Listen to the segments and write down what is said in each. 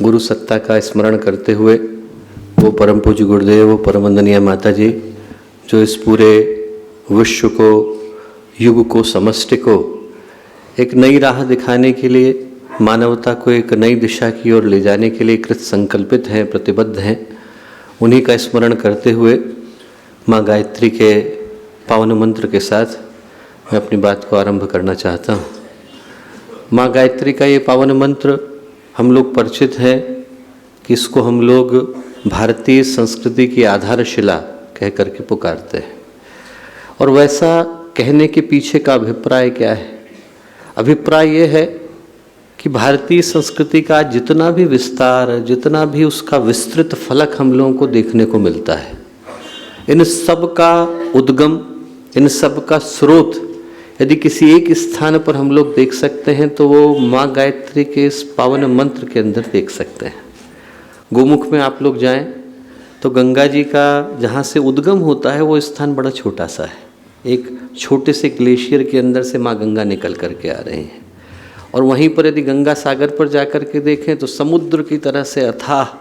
गुरु सत्ता का स्मरण करते हुए वो परम पूज्य गुरुदेव, वो परम वंदनीय माता जी जो इस पूरे विश्व को, युग को, समष्टि को एक नई राह दिखाने के लिए, मानवता को एक नई दिशा की ओर ले जाने के लिए कृत संकल्पित हैं, प्रतिबद्ध हैं, उन्हीं का स्मरण करते हुए माँ गायत्री के पावन मंत्र के साथ मैं अपनी बात को आरंभ करना चाहता हूँ। माँ गायत्री का ये पावन मंत्र हम लोग परिचित हैं कि इसको हम लोग भारतीय संस्कृति की आधारशिला कह करके पुकारते हैं। और वैसा कहने के पीछे का अभिप्राय क्या है? अभिप्राय ये है कि भारतीय संस्कृति का जितना भी विस्तार, जितना भी उसका विस्तृत फलक हम लोगों को देखने को मिलता है, इन सब का उद्गम, इन सब का स्रोत यदि किसी एक स्थान पर हम लोग देख सकते हैं तो वो माँ गायत्री के इस पावन मंत्र के अंदर देख सकते हैं। गोमुख में आप लोग जाएं तो गंगा जी का जहाँ से उद्गम होता है वो स्थान बड़ा छोटा सा है। एक छोटे से ग्लेशियर के अंदर से माँ गंगा निकल करके आ रही हैं। और वहीं पर यदि गंगा सागर पर जा कर के देखें तो समुद्र की तरह से अथाह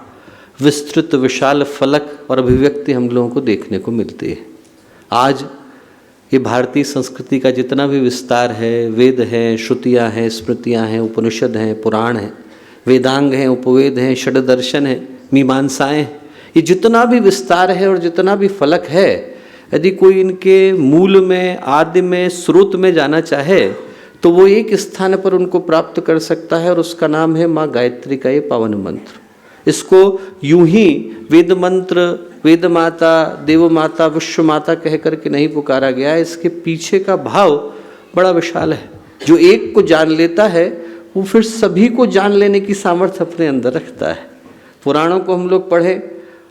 विस्तृत विशाल फलक और अभिव्यक्ति हम लोगों को देखने को मिलती है। आज ये भारतीय संस्कृति का जितना भी विस्तार है, वेद हैं, श्रुतियाँ हैं, स्मृतियाँ हैं, उपनिषद हैं, पुराण हैं, वेदांग हैं, उपवेद हैं, षड्दर्शन हैं, मीमांसाएँ, ये जितना भी विस्तार है और जितना भी फलक है, यदि कोई इनके मूल में, आदि में, स्रोत में जाना चाहे तो वो एक स्थान पर उनको प्राप्त कर सकता है और उसका नाम है माँ गायत्री का ये पावन मंत्र। इसको यूं ही वेद मंत्र, वेद माता, देव माता, विश्व माता कह करके नहीं पुकारा गया है। इसके पीछे का भाव बड़ा विशाल है। जो एक को जान लेता है वो फिर सभी को जान लेने की सामर्थ्य अपने अंदर रखता है। पुराणों को हम लोग पढ़ें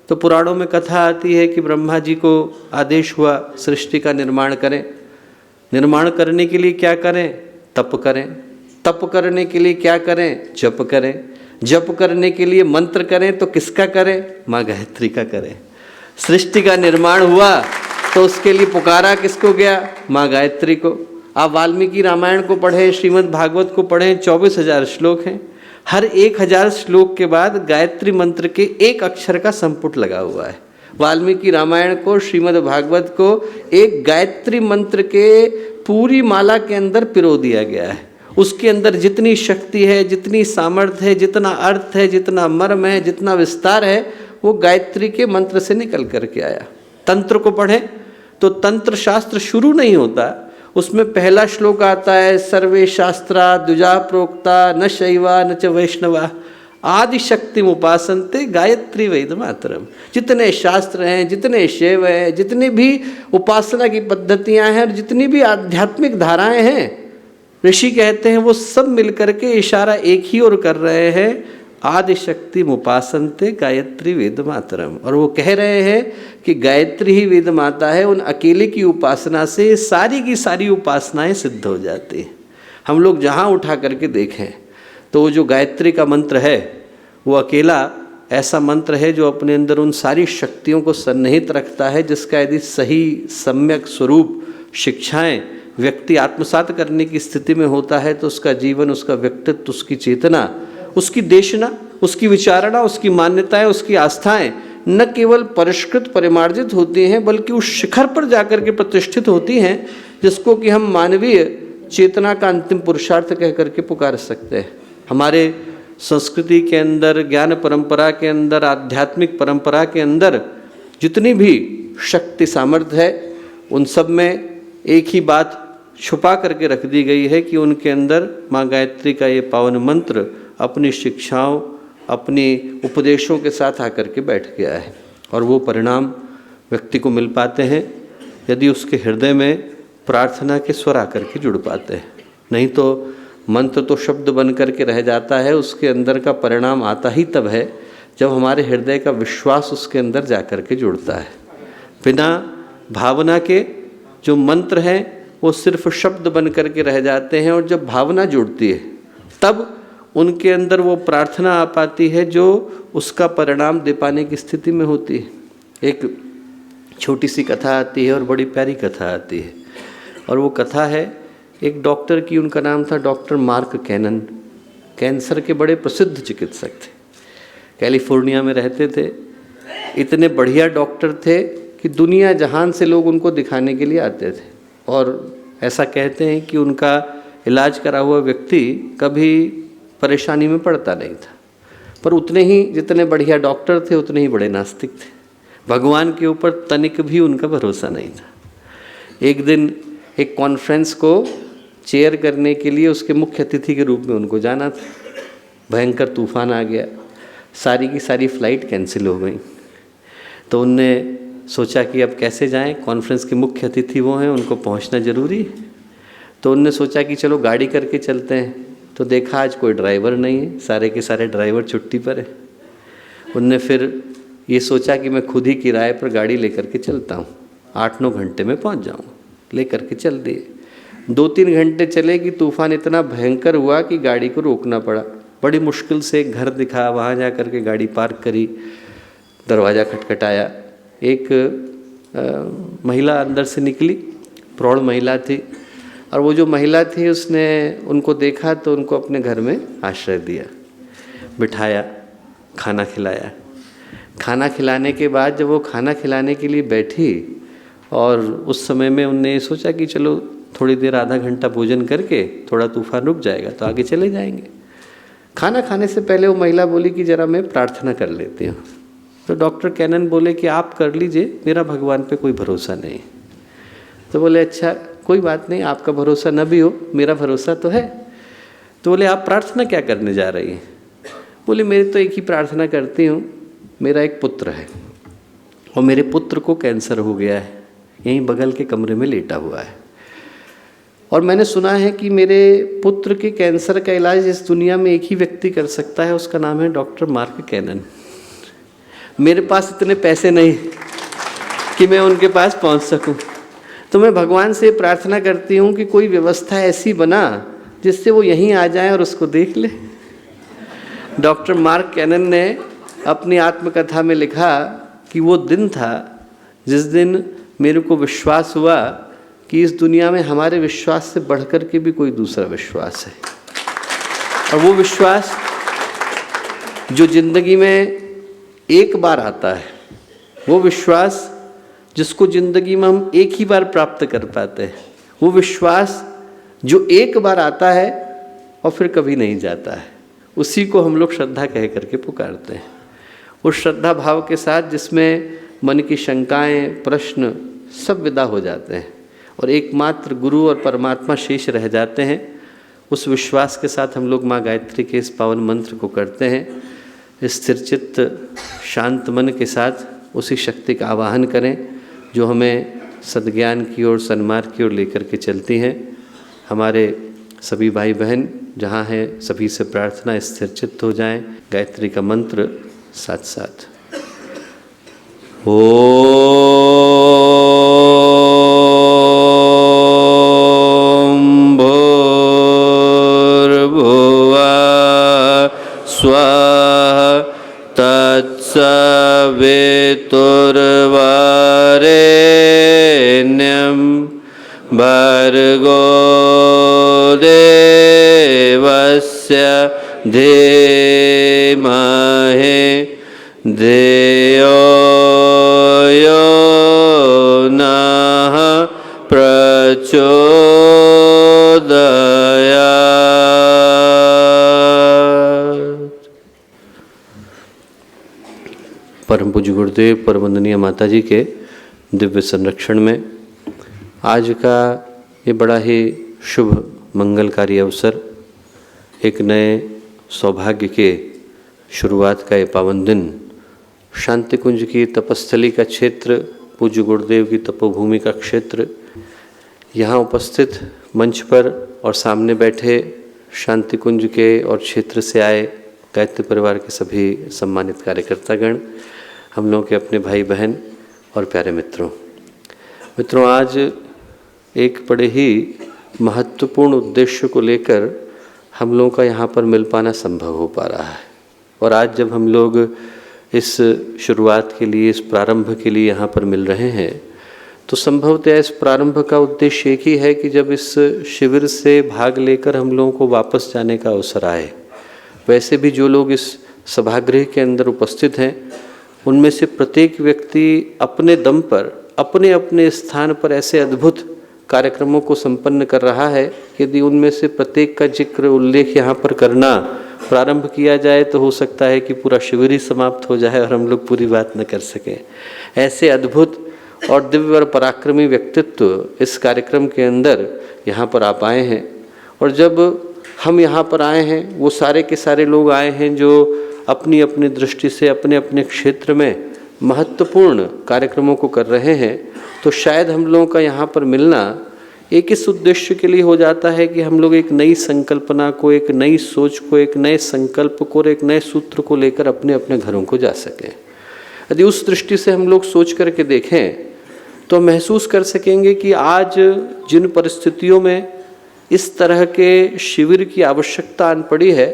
तो पुराणों में कथा आती है कि ब्रह्मा जी को आदेश हुआ सृष्टि का निर्माण करें। निर्माण करने के लिए क्या करें? तप करें। तप करने के लिए क्या करें? जप करें। जप करने के लिए मंत्र करें तो किसका करें? माँ गायत्री का करें। सृष्टि का निर्माण हुआ तो उसके लिए पुकारा किसको गया? माँ गायत्री को। आप वाल्मीकि रामायण को पढ़ें, श्रीमद् भागवत को पढ़ें, 24,000 श्लोक हैं। हर 1,000 श्लोक के बाद गायत्री मंत्र के एक अक्षर का संपुट लगा हुआ है। वाल्मीकि रामायण को, श्रीमद् भागवत को एक गायत्री मंत्र के पूरी माला के अंदर पिरो दिया गया है। उसके अंदर जितनी शक्ति है, जितनी सामर्थ्य है, जितना अर्थ है, जितना मर्म है, जितना विस्तार है, वो गायत्री के मंत्र से निकल करके आया। तंत्र को पढ़ें तो तंत्र शास्त्र शुरू नहीं होता, उसमें पहला श्लोक आता है, सर्वे शास्त्रा द्विजा प्रोक्ता न शैवा न च वैष्णवा आदि शक्ति उपासनते गायत्री वेद मातरम। जितने शास्त्र हैं, जितने शैव हैं, जितनी भी उपासना की पद्धतियां हैं और जितनी भी आध्यात्मिक धाराएं हैं, ऋषि कहते हैं वो सब मिलकर के इशारा एक ही ओर कर रहे हैं, आदि शक्ति उपासनते गायत्री वेद मातरम। और वो कह रहे हैं कि गायत्री ही वेद माता है। उन अकेले की उपासना से सारी की सारी उपासनाएं सिद्ध हो जाती हैं। हम लोग जहाँ उठा करके देखें तो वो जो गायत्री का मंत्र है वो अकेला ऐसा मंत्र है जो अपने अंदर उन सारी शक्तियों को सन्निहित रखता है, जिसका यदि सही सम्यक स्वरूप शिक्षाएं व्यक्ति आत्मसात करने की स्थिति में होता है तो उसका जीवन, उसका व्यक्तित्व, उसकी चेतना, उसकी देशना, उसकी विचारणा, उसकी मान्यताएं, उसकी आस्थाएं न केवल परिष्कृत परिमार्जित होती हैं बल्कि उस शिखर पर जाकर के प्रतिष्ठित होती हैं जिसको कि हम मानवीय चेतना का अंतिम पुरुषार्थ कह करके पुकार सकते हैं। हमारे संस्कृति के अंदर, ज्ञान परंपरा के अंदर, आध्यात्मिक परंपरा के अंदर जितनी भी शक्ति सामर्थ्य है उन सब में एक ही बात छुपा करके रख दी गई है कि उनके अंदर माँ गायत्री का ये पावन मंत्र अपनी शिक्षाओं, अपनी उपदेशों के साथ आकर के बैठ गया है। और वो परिणाम व्यक्ति को मिल पाते हैं यदि उसके हृदय में प्रार्थना के स्वर आकर के जुड़ पाते हैं। नहीं तो मंत्र तो शब्द बन करके रह जाता है, उसके अंदर का परिणाम आता ही तब है जब हमारे हृदय का विश्वास उसके अंदर जा कर के जुड़ता है। बिना भावना के जो मंत्र हैं वो सिर्फ शब्द बन करके रह जाते हैं, और जब भावना जुड़ती है तब उनके अंदर वो प्रार्थना आ पाती है जो उसका परिणाम दे पाने की स्थिति में होती है। एक छोटी सी कथा आती है और बड़ी प्यारी कथा आती है, और वो कथा है एक डॉक्टर की। उनका नाम था डॉक्टर मार्क कैनन। कैंसर के बड़े प्रसिद्ध चिकित्सक थे। कैलिफोर्निया में रहते थे। इतने बढ़िया डॉक्टर थे कि दुनिया जहान से लोग उनको दिखाने के लिए आते थे, और ऐसा कहते हैं कि उनका इलाज करा हुआ व्यक्ति कभी परेशानी में पड़ता नहीं था। पर उतने ही जितने बढ़िया डॉक्टर थे उतने ही बड़े नास्तिक थे। भगवान के ऊपर तनिक भी उनका भरोसा नहीं था। एक दिन एक कॉन्फ्रेंस को चेयर करने के लिए उसके मुख्य अतिथि के रूप में उनको जाना था। भयंकर तूफान आ गया, सारी की सारी फ़्लाइट कैंसिल हो गई। तो उनने सोचा कि अब कैसे जाएं, कॉन्फ्रेंस के मुख्य अतिथि वो हैं, उनको पहुंचना ज़रूरी है। तो उनने सोचा कि चलो गाड़ी करके चलते हैं। तो देखा आज कोई ड्राइवर नहीं है, सारे के सारे ड्राइवर छुट्टी पर है। उनने फिर ये सोचा कि मैं खुद ही किराए पर गाड़ी लेकर के चलता हूँ, 8-9 घंटे में पहुँच जाऊँगा। लेकर के चल दिए। 2-3 घंटे चले कि तूफ़ान इतना भयंकर हुआ कि गाड़ी को रोकना पड़ा। बड़ी मुश्किल से एक घर दिखा, वहाँ जा कर के गाड़ी पार्क करी, दरवाज़ा खटखटाया। एक महिला अंदर से निकली, प्रौढ़ महिला थी, और वो जो महिला थी उसने उनको देखा तो उनको अपने घर में आश्रय दिया, बिठाया, खाना खिलाया। खाना खिलाने के बाद जब वो खाना खिलाने के लिए बैठी, और उस समय में उनने सोचा कि चलो थोड़ी देर, आधा घंटा भोजन करके थोड़ा तूफान रुक जाएगा तो आगे चले जाएंगे। खाना खाने से पहले वो महिला बोली कि ज़रा मैं प्रार्थना कर लेती हूँ। तो डॉक्टर कैनन बोले कि आप कर लीजिए, मेरा भगवान पे कोई भरोसा नहीं। तो बोले अच्छा कोई बात नहीं, आपका भरोसा न भी हो, मेरा भरोसा तो है। तो बोले आप प्रार्थना क्या करने जा रही हैं? बोले मेरी तो एक ही प्रार्थना करती हूँ, मेरा एक पुत्र है और मेरे पुत्र को कैंसर हो गया है, यहीं बगल के कमरे में लेटा हुआ है, और मैंने सुना है कि मेरे पुत्र के कैंसर का इलाज इस दुनिया में एक ही व्यक्ति कर सकता है, उसका नाम है डॉक्टर मार्क कैनन। मेरे पास इतने पैसे नहीं कि मैं उनके पास पहुंच सकूं, तो मैं भगवान से प्रार्थना करती हूं कि कोई व्यवस्था ऐसी बना जिससे वो यहीं आ जाए और उसको देख ले। डॉक्टर मार्क कैनन ने अपनी आत्मकथा में लिखा कि वो दिन था जिस दिन मेरे को विश्वास हुआ कि इस दुनिया में हमारे विश्वास से बढ़कर के भी कोई दूसरा विश्वास है, और वो विश्वास जो जिंदगी में एक बार आता है, वो विश्वास जिसको ज़िंदगी में हम एक ही बार प्राप्त कर पाते हैं, वो विश्वास जो एक बार आता है और फिर कभी नहीं जाता है, उसी को हम लोग श्रद्धा कह करके पुकारते हैं। उस श्रद्धा भाव के साथ जिसमें मन की शंकाएं, प्रश्न सब विदा हो जाते हैं और एकमात्र गुरु और परमात्मा शेष रह जाते हैं, उस विश्वास के साथ हम लोग माँ गायत्री के इस पावन मंत्र को करते हैं। स्थिर चित्त शांत मन के साथ उसी शक्ति का आवाहन करें जो हमें सद्ज्ञान की ओर, सन्मार्ग की ओर लेकर के चलती हैं। हमारे सभी भाई बहन जहाँ हैं सभी से प्रार्थना स्थिर चित्त हो जाएं। गायत्री का मंत्र साथ साथ ओम भूर्भुवः स्वः तत्सवितुर्वरेण्यं भर्गो देवस्य धीमहि धियो यो नः प्रचोदयात्। परम पूज्य गुरुदेव, परम वंदनीय माता जी के दिव्य संरक्षण में आज का ये बड़ा ही शुभ मंगलकारी अवसर, एक नए सौभाग्य के शुरुआत का ये पावन दिन, शांति कुंज की तपस्थली का क्षेत्र, पूज्य गुरुदेव की तपोभूमि का क्षेत्र, यहाँ उपस्थित मंच पर और सामने बैठे शांति कुंज के और क्षेत्र से आए गायत्री परिवार के सभी सम्मानित कार्यकर्तागण, हम लोगों के अपने भाई बहन और प्यारे मित्रों, आज एक बड़े ही महत्वपूर्ण उद्देश्य को लेकर हम लोगों का यहाँ पर मिल पाना संभव हो पा रहा है। और आज जब हम लोग इस शुरुआत के लिए, इस प्रारंभ के लिए यहाँ पर मिल रहे हैं, तो संभवतः इस प्रारंभ का उद्देश्य एक ही है कि जब इस शिविर से भाग लेकर हम लोगों को वापस जाने का अवसर आए, वैसे भी जो लोग इस सभागृह के अंदर उपस्थित हैं, उनमें से प्रत्येक व्यक्ति अपने दम पर अपने अपने स्थान पर ऐसे अद्भुत कार्यक्रमों को संपन्न कर रहा है। यदि उनमें से प्रत्येक का जिक्र उल्लेख यहाँ पर करना प्रारंभ किया जाए तो हो सकता है कि पूरा शिविर ही समाप्त हो जाए और हम लोग पूरी बात न कर सकें। ऐसे अद्भुत और दिव्य और पराक्रमी व्यक्तित्व इस कार्यक्रम के अंदर यहाँ पर आप आए हैं। और जब हम यहाँ पर आए हैं, वो सारे के सारे लोग आए हैं जो अपनी अपनी दृष्टि से अपने अपने क्षेत्र में महत्वपूर्ण कार्यक्रमों को कर रहे हैं। तो शायद हम लोगों का यहाँ पर मिलना एक इस उद्देश्य के लिए हो जाता है कि हम लोग एक नई संकल्पना को, एक नई सोच को, एक नए संकल्प को और एक नए सूत्र को लेकर अपने अपने घरों को जा सकें। यदि उस दृष्टि से हम लोग सोच करके देखें तो महसूस कर सकेंगे कि आज जिन परिस्थितियों में इस तरह के शिविर की आवश्यकता आन पड़ी है,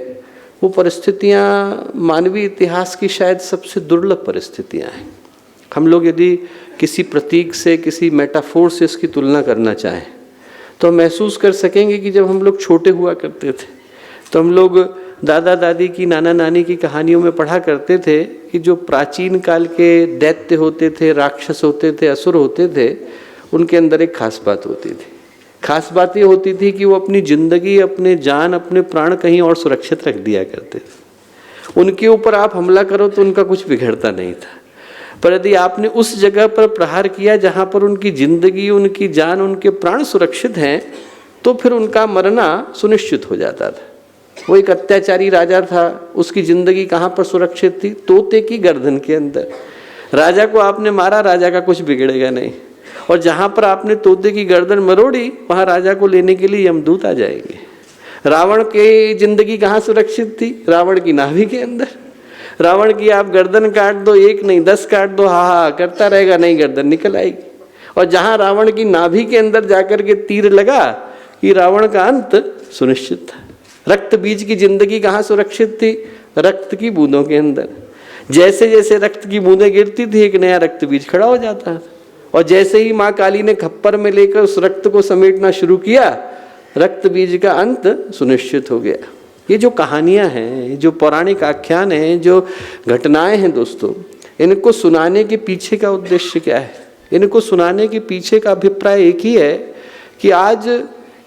वो परिस्थितियाँ मानवीय इतिहास की शायद सबसे दुर्लभ परिस्थितियाँ हैं। हम लोग यदि किसी प्रतीक से, किसी मेटाफोर से इसकी तुलना करना चाहें तो हम महसूस कर सकेंगे कि जब हम लोग छोटे हुआ करते थे तो हम लोग दादा दादी की, नाना नानी की कहानियों में पढ़ा करते थे कि जो प्राचीन काल के दैत्य होते थे, राक्षस होते थे, असुर होते थे, उनके अंदर एक खास बात होती थी। खास बात ये होती थी कि वो अपनी जिंदगी, अपने जान, अपने प्राण कहीं और सुरक्षित रख दिया करते थे। उनके ऊपर आप हमला करो तो उनका कुछ बिगड़ता नहीं था, पर यदि आपने उस जगह पर प्रहार किया जहाँ पर उनकी जिंदगी, उनकी जान, उनके प्राण सुरक्षित हैं, तो फिर उनका मरना सुनिश्चित हो जाता था। वो एक अत्याचारी राजा था, उसकी जिंदगी कहाँ पर सुरक्षित थी? तोते की गर्दन के अंदर। राजा को आपने मारा, राजा का कुछ बिगड़ेगा नहीं, और जहाँ पर आपने तोते की गर्दन मरोड़ी वहाँ राजा को लेने के लिए यमदूत आ जाएंगे। रावण की जिंदगी कहाँ सुरक्षित थी? रावण की नाभि के अंदर। रावण की आप गर्दन काट दो, एक नहीं 10 काट दो, हा करता रहेगा, नहीं गर्दन निकल आएगी। और जहाँ रावण की नाभि के अंदर जाकर के तीर लगा कि रावण का अंत सुनिश्चित था। रक्त बीज की जिंदगी कहाँ सुरक्षित थी? रक्त की बूंदों के अंदर। जैसे जैसे रक्त की बूंदें गिरती थी एक नया रक्त बीज खड़ा हो जाता था, और जैसे ही माँ काली ने खप्पर में लेकर उस रक्त को समेटना शुरू किया, रक्त बीज का अंत सुनिश्चित हो गया। ये जो कहानियाँ हैं, जो पौराणिक आख्यान हैं, जो घटनाएं हैं दोस्तों, इनको सुनाने के पीछे का उद्देश्य क्या है? इनको सुनाने के पीछे का अभिप्राय एक ही है कि आज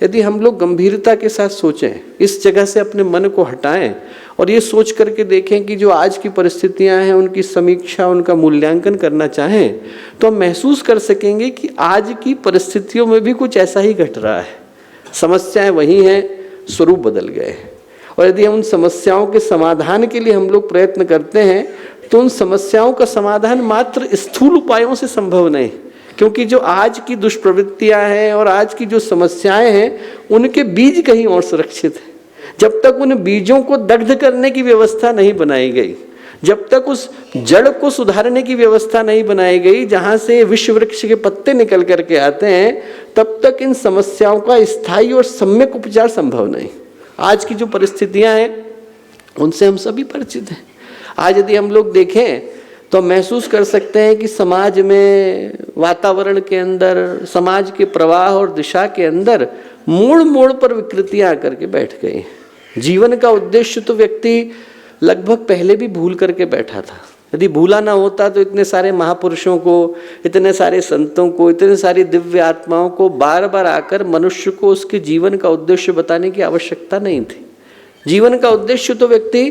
यदि हम लोग गंभीरता के साथ सोचें, इस जगह से अपने मन को हटाएं और ये सोच करके देखें कि जो आज की परिस्थितियां हैं उनकी समीक्षा, उनका मूल्यांकन करना चाहें, तो हम महसूस कर सकेंगे कि आज की परिस्थितियों में भी कुछ ऐसा ही घट रहा है। समस्याएं वही हैं, स्वरूप बदल गए हैं। और यदि हम उन समस्याओं के समाधान के लिए हम लोग प्रयत्न करते हैं तो उन समस्याओं का समाधान मात्र स्थूल उपायों से संभव नहीं, क्योंकि जो आज की दुष्प्रवृत्तियां हैं और आज की जो समस्याएं हैं उनके बीज कहीं और सुरक्षित हैं। जब तक उन बीजों को दग्ध करने की व्यवस्था नहीं बनाई गई, जब तक उस जड़ को सुधारने की व्यवस्था नहीं बनाई गई जहां से विश्व वृक्ष के पत्ते निकल करके आते हैं, तब तक इन समस्याओं का स्थायी और सम्यक उपचार संभव नहीं। आज की जो परिस्थितियां हैं उनसे हम सभी परिचित हैं। आज यदि हम लोग देखें तो महसूस कर सकते हैं कि समाज में, वातावरण के अंदर, समाज के प्रवाह और दिशा के अंदर मोड़ मोड़ पर विकृतियां आकर के बैठ गई हैं। जीवन का उद्देश्य तो व्यक्ति लगभग पहले भी भूल करके बैठा था। यदि भूला ना होता तो इतने सारे महापुरुषों को, इतने सारे संतों को, इतने सारी दिव्य आत्माओं को बार बार आकर मनुष्य को उसके जीवन का उद्देश्य बताने की आवश्यकता नहीं थी। जीवन का उद्देश्य तो व्यक्ति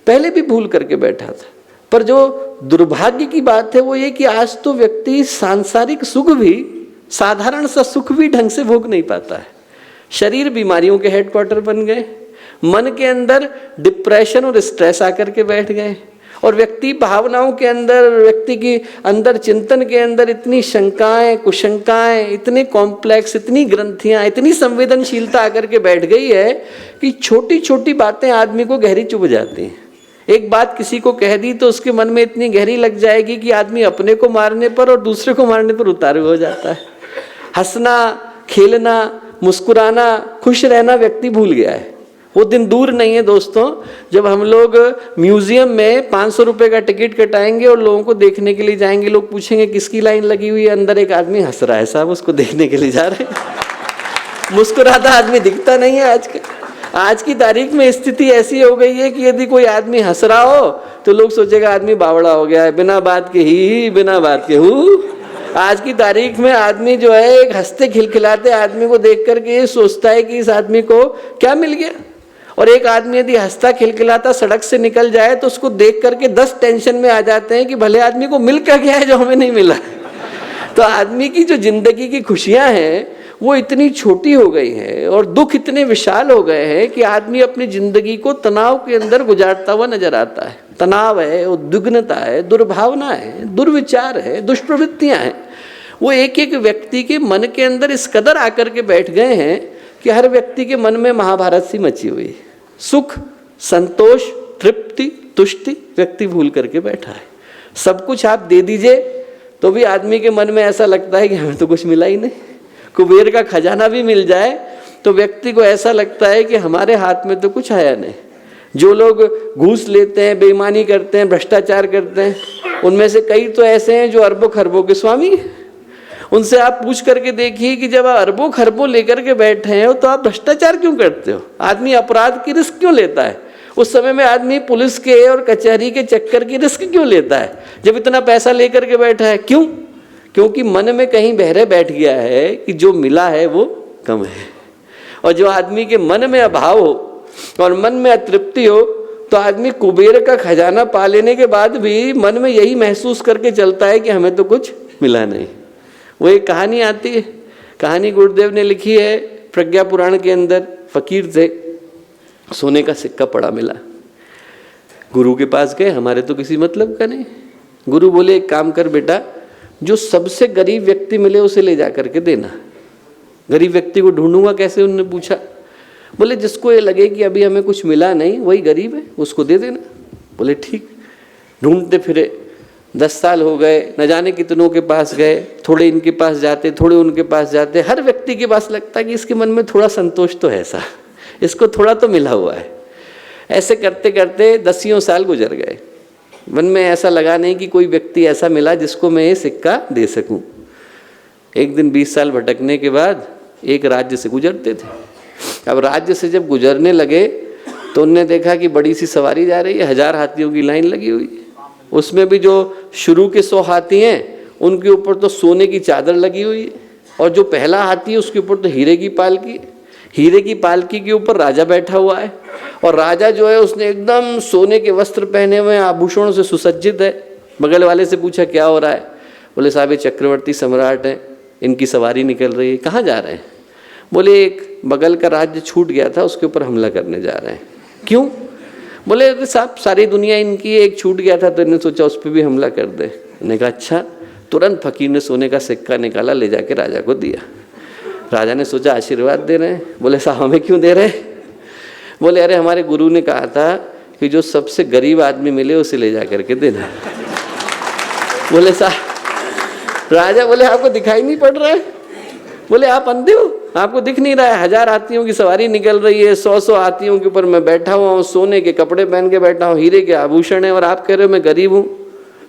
पहले भी भूल करके बैठा था। पर जो दुर्भाग्य की बात है वो ये कि आज तो व्यक्ति सांसारिक सुख भी, साधारण सा सुख भी ढंग से भोग नहीं पाता है। शरीर बीमारियों के हेडक्वार्टर बन गए, मन के अंदर डिप्रेशन और स्ट्रेस आकर के बैठ गए, और व्यक्ति भावनाओं के अंदर, व्यक्ति की अंदर चिंतन के अंदर इतनी शंकाएं, कुशंकाएं, इतने कॉम्प्लेक्स, इतनी ग्रंथियां, इतनी संवेदनशीलता आकर के बैठ गई है कि छोटी छोटी बातें आदमी को गहरी चुभ जाती हैं। एक बात किसी को कह दी तो उसके मन में इतनी गहरी लग जाएगी कि आदमी अपने को मारने पर और दूसरे को मारने पर उतारू हो जाता है। हंसना, खेलना, मुस्कुराना, खुश रहना व्यक्ति भूल गया है। वो दिन दूर नहीं है दोस्तों जब हम लोग म्यूजियम में 500 रुपए का टिकट कटाएंगे और लोगों को देखने के लिए जाएंगे। लोग पूछेंगे किसकी लाइन लगी हुई है, अंदर एक आदमी हंस रहा है, साहब उसको देखने के लिए जा रहे हैं। मुस्कुराता आदमी दिखता नहीं है आज का। आज की तारीख में स्थिति ऐसी हो गई है कि यदि कोई आदमी हंस रहा हो तो लोग सोचेगा आदमी बावड़ा हो गया है, बिना बात के ही बिना बात के हूँ। आज की तारीख में आदमी जो है एक हंसते खिलखिलाते आदमी को देख करके ये सोचता है कि इस आदमी को क्या मिल गया। और एक आदमी यदि हंसता खिलखिलाता सड़क से निकल जाए तो उसको देख करके 10 टेंशन में आ जाते हैं कि भले आदमी को मिल क्या गया है जो हमें नहीं मिला। तो आदमी की जो जिंदगी की खुशियां हैं वो इतनी छोटी हो गई है और दुख इतने विशाल हो गए हैं कि आदमी अपनी जिंदगी को तनाव के अंदर गुजारता हुआ नजर आता है। तनाव है, उद्विग्नता है, दुर्भावना है, दुर्विचार है, दुष्प्रवृत्तियां हैं। वो एक एक व्यक्ति के मन के अंदर इस कदर आकर के बैठ गए हैं कि हर व्यक्ति के मन में महाभारत सी मची हुई है। सुख, संतोष, तृप्ति, तुष्टि व्यक्ति भूल करके बैठा है। सब कुछ आप दे दीजिए तो भी आदमी के मन में ऐसा लगता है कि हमें तो कुछ मिला ही नहीं। कुबेर का खजाना भी मिल जाए तो व्यक्ति को ऐसा लगता है कि हमारे हाथ में तो कुछ आया नहीं। जो लोग घूस लेते हैं, बेईमानी करते हैं, भ्रष्टाचार करते हैं, उनमें से कई तो ऐसे हैं जो अरबों खरबों के स्वामी हैं। उनसे आप पूछ करके देखिए कि जब आप अरबों खरबों लेकर के बैठे हैं तो आप भ्रष्टाचार क्यों करते हो? आदमी अपराध की रिस्क क्यों लेता है? उस समय में आदमी पुलिस के और कचहरी के चक्कर की रिस्क क्यों लेता है जब इतना पैसा लेकर के बैठा है? क्यों? क्योंकि मन में कहीं बहरे बैठ गया है कि जो मिला है वो कम है। और जो आदमी के मन में अभाव हो और मन में अतृप्ति हो तो आदमी कुबेर का खजाना पा लेने के बाद भी मन में यही महसूस करके चलता है कि हमें तो कुछ मिला नहीं। वो एक कहानी आती है, कहानी गुरुदेव ने लिखी है प्रज्ञा पुराण के अंदर। फकीर थे, सोने का सिक्का पड़ा मिला, गुरु के पास गए, हमारे तो किसी मतलब का नहीं। गुरु बोले एक काम कर बेटा, जो सबसे गरीब व्यक्ति मिले उसे ले जा करके देना। गरीब व्यक्ति को ढूंढूंगा कैसे? उन्होंने पूछा। बोले जिसको ये लगे कि अभी हमें कुछ मिला नहीं वही गरीब है, उसको दे देना। बोले ठीक। ढूंढते फिरे, 10 साल हो गए, न जाने कितनों के पास गए, थोड़े इनके पास जाते, थोड़े उनके पास जाते। हर व्यक्ति के पास लगता है कि इसके मन में थोड़ा संतोष तो है, ऐसा इसको थोड़ा तो मिला हुआ है। ऐसे करते करते 10 साल गुजर गए। मन में ऐसा लगा नहीं कि कोई व्यक्ति ऐसा मिला जिसको मैं ये सिक्का दे सकूं। एक दिन 20 साल भटकने के बाद एक राज्य से गुजरते थे। अब राज्य से जब गुजरने लगे तो उनने देखा कि बड़ी सी सवारी जा रही है, 1000 हाथियों की लाइन लगी हुई है। उसमें भी जो शुरू के 100 हाथी हैं उनके ऊपर तो सोने की चादर लगी हुई है, और जो पहला हाथी है उसके ऊपर तो हीरे की पालकी है। हीरे की पालकी के ऊपर राजा बैठा हुआ है, और राजा जो है उसने एकदम सोने के वस्त्र पहने हुए, आभूषणों से सुसज्जित है। बगल वाले से पूछा क्या हो रहा है? बोले साहब ये चक्रवर्ती सम्राट हैं, इनकी सवारी निकल रही है। कहाँ जा रहे हैं? बोले एक बगल का राज्य छूट गया था, उसके ऊपर हमला करने जा रहे हैं। क्यों? बोले अरे साहब सारी दुनिया इनकी, एक छूट गया था तो इन्होंने सोचा उस पर भी हमला कर दे। मैंने कहा अच्छा। तुरंत फकीर ने सोने का सिक्का निकाला, ले जाके राजा को दिया। राजा ने सोचा आशीर्वाद दे रहे हैं। बोले साहब हमें क्यों दे रहे? बोले अरे हमारे गुरु ने कहा था कि जो सबसे गरीब आदमी मिले उसे ले जा करके देना। बोले साहब, राजा बोले आपको दिखाई नहीं पड़ रहा है? बोले आप अंधे हो, आपको दिख नहीं रहा है? 1000 हाथियों की सवारी निकल रही है, 100 हाथियों के ऊपर मैं बैठा हुआ हूँ, सोने के कपड़े पहन के बैठा हूँ, हीरे के आभूषण है, और आप कह रहे हो मैं गरीब हूँ।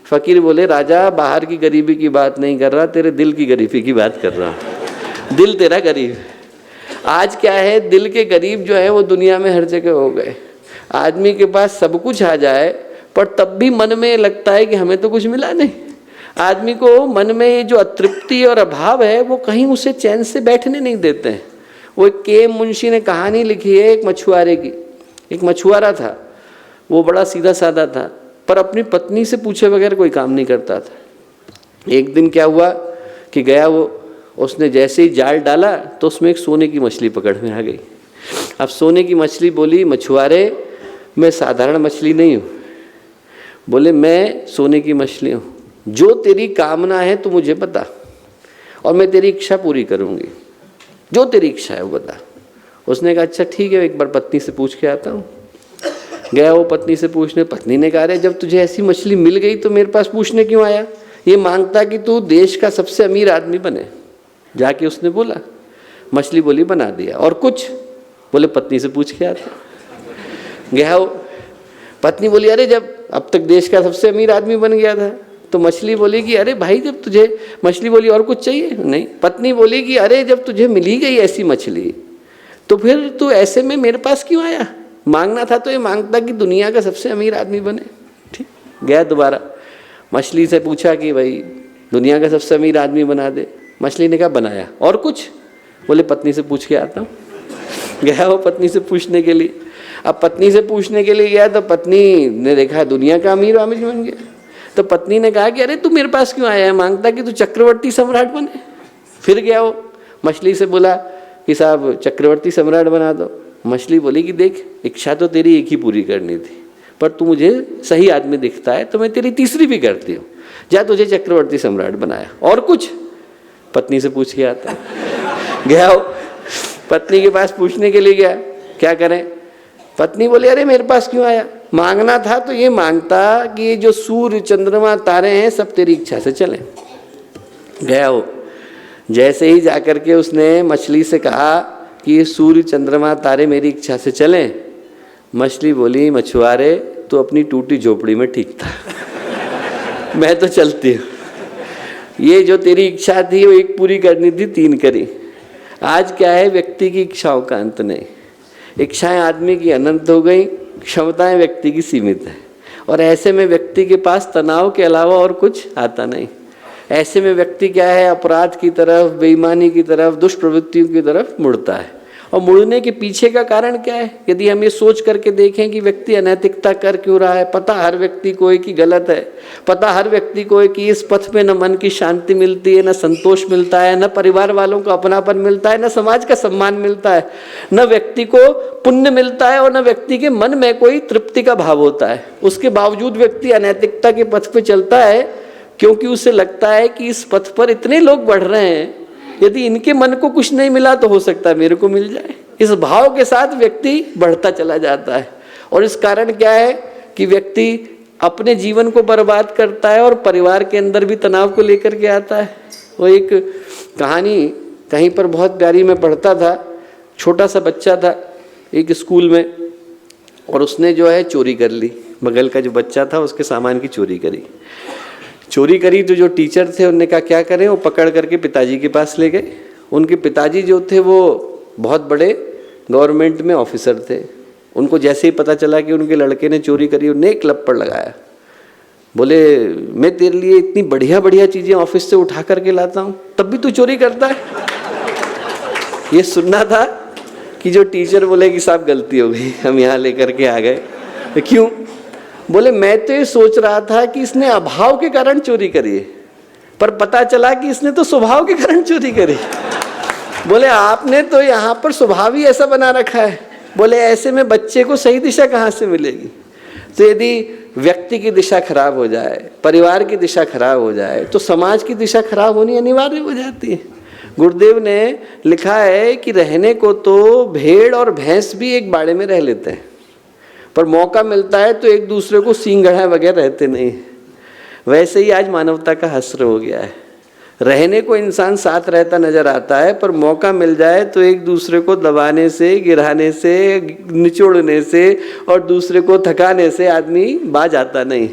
फकीर बोले राजा बाहर की गरीबी की बात नहीं कर रहा, तेरे दिल की गरीबी की बात कर रहा हूँ। दिल तेरा गरीब। आज क्या है, दिल के गरीब जो है वो दुनिया में हर जगह हो गए। आदमी के पास सब कुछ आ जाए पर तब भी मन में लगता है कि हमें तो कुछ मिला नहीं। आदमी को मन में ये जो अतृप्ति और अभाव है वो कहीं उसे चैन से बैठने नहीं देते हैं। वो एक के मुंशी ने कहानी लिखी है एक मछुआरे की। एक मछुआरा था, वो बड़ा सीधा साधा था, पर अपनी पत्नी से पूछे बगैर कोई काम नहीं करता था। एक दिन क्या हुआ कि गया वो, उसने जैसे ही जाल डाला तो उसमें एक सोने की मछली पकड़ में आ गई। अब सोने की मछली बोली मछुआरे मैं साधारण मछली नहीं हूँ। बोले मैं सोने की मछली हूँ, जो तेरी कामना है तो मुझे बता और मैं तेरी इच्छा पूरी करूँगी, जो तेरी इच्छा है वो बता। उसने कहा अच्छा ठीक है, एक बार पत्नी से पूछ के आता हूँ। गया वो पत्नी से पूछने, पत्नी ने कहा जब तुझे ऐसी मछली मिल गई तो मेरे पास पूछने क्यों आया? ये मांगता कि तू देश का सबसे अमीर आदमी बने। जाके उसने बोला, मछली बोली बना दिया। और कुछ? बोले पत्नी से पूछ के आता। गया वो, पत्नी बोली अरे जब अब तक देश का सबसे अमीर आदमी बन गया था। तो मछली बोली कि अरे भाई जब तुझे, मछली बोली और कुछ चाहिए? नहीं। पत्नी बोली कि अरे जब तुझे मिली गई ऐसी मछली तो फिर तू ऐसे में मेरे पास क्यों आया? मांगना था तो ये मांगता कि दुनिया का सबसे अमीर आदमी बने। ठीक, गया दोबारा मछली से पूछा कि भाई दुनिया का सबसे अमीर आदमी बना दे। मछली ने कहा बनाया, और कुछ? बोले पत्नी से पूछ के आता हूँ। गया वो पत्नी से पूछने के लिए। अब पत्नी से पूछने के लिए गया तो पत्नी ने देखा दुनिया का अमीर आदमी बन गया। तो पत्नी ने कहा कि अरे तू मेरे पास क्यों आया है, मांगता कि तू चक्रवर्ती सम्राट बने। फिर गया वो मछली से बोला कि साहब चक्रवर्ती सम्राट बना दो। मछली बोली कि देख, इच्छा तो तेरी एक ही पूरी करनी थी, पर तू मुझे सही आदमी दिखता है तो मैं तेरी तीसरी भी करती हूँ। जा, तुझे चक्रवर्ती सम्राट बनाया, और कुछ? पत्नी से पूछ के आता। गया वो पत्नी के पास पूछने के लिए गया, क्या करें? पत्नी बोली अरे मेरे पास क्यों आया? मांगना था तो ये मांगता कि ये जो सूर्य चंद्रमा तारे हैं सब तेरी इच्छा से चलें। गया वो, जैसे ही जाकर के उसने मछली से कहा कि ये सूर्य चंद्रमा तारे मेरी इच्छा से चलें, मछली बोली मछुआरे तू अपनी टूटी झोपड़ी में ठीक था। मैं तो चलती हूँ। ये जो तेरी इच्छा थी वो एक पूरी करनी थी, तीन करी। आज क्या है, व्यक्ति की इच्छाओं का अंत नहीं। इच्छाएं आदमी की अनंत हो गई, क्षमताएं व्यक्ति की सीमित है, और ऐसे में व्यक्ति के पास तनाव के अलावा और कुछ आता नहीं। ऐसे में व्यक्ति क्या है, अपराध की तरफ, बेईमानी की तरफ, दुष्प्रवृत्तियों की तरफ मुड़ता है। और मुड़ने के पीछे का कारण क्या है? यदि हम ये सोच करके देखें कि व्यक्ति अनैतिकता कर क्यों रहा है, पता हर व्यक्ति को है कि गलत है, पता हर व्यक्ति को है कि इस पथ में न मन की शांति मिलती है, न संतोष मिलता है, न परिवार वालों का अपनापन मिलता है, न समाज का सम्मान मिलता है, न व्यक्ति को पुण्य मिलता है, और न व्यक्ति के मन में कोई तृप्ति का भाव होता है। उसके बावजूद व्यक्ति अनैतिकता के पथ पर चलता है, क्योंकि उसे लगता है कि इस पथ पर इतने लोग बढ़ रहे हैं, यदि इनके मन को कुछ नहीं मिला तो हो सकता है मेरे को मिल जाए। इस भाव के साथ व्यक्ति बढ़ता चला जाता है, और इस कारण क्या है कि व्यक्ति अपने जीवन को बर्बाद करता है और परिवार के अंदर भी तनाव को लेकर के आता है। वो एक कहानी कहीं पर बहुत प्यारी मैं पढ़ता था। छोटा सा बच्चा था एक स्कूल में, और उसने जो है चोरी कर ली। बगल का जो बच्चा था उसके सामान की चोरी करी तो जो टीचर थे उन्होंने कहा क्या करें, वो पकड़ करके पिताजी के पास ले गए। उनके पिताजी जो थे वो बहुत बड़े गवर्नमेंट में ऑफिसर थे। उनको जैसे ही पता चला कि उनके लड़के ने चोरी करी, उन्हें एक लपड़ लगाया। बोले मैं तेरे लिए इतनी बढ़िया बढ़िया चीज़ें ऑफिस से उठा करके लाता हूँ, तब भी तू चोरी करता है। ये सुनना था कि जो टीचर बोले कि साहब गलती हो गई, हम यहाँ लेकर के आ गए। क्यों? बोले मैं तो ये सोच रहा था कि इसने अभाव के कारण चोरी करी है, पर पता चला कि इसने तो स्वभाव के कारण चोरी करी। बोले आपने तो यहाँ पर स्वभाव ही ऐसा बना रखा है। बोले ऐसे में बच्चे को सही दिशा कहाँ से मिलेगी? तो यदि व्यक्ति की दिशा खराब हो जाए, परिवार की दिशा खराब हो जाए, तो समाज की दिशा खराब होनी अनिवार्य हो जाती है। गुरुदेव ने लिखा है कि रहने को तो भेड़ और भैंस भी एक बाड़े में रह लेते हैं, पर मौका मिलता है तो एक दूसरे को सींग गढ़ाए बगैर रहते नहीं। वैसे ही आज मानवता का हश्र हो गया है। रहने को इंसान साथ रहता नजर आता है, पर मौका मिल जाए तो एक दूसरे को दबाने से, गिराने से, निचोड़ने से और दूसरे को थकाने से आदमी बाज आता नहीं।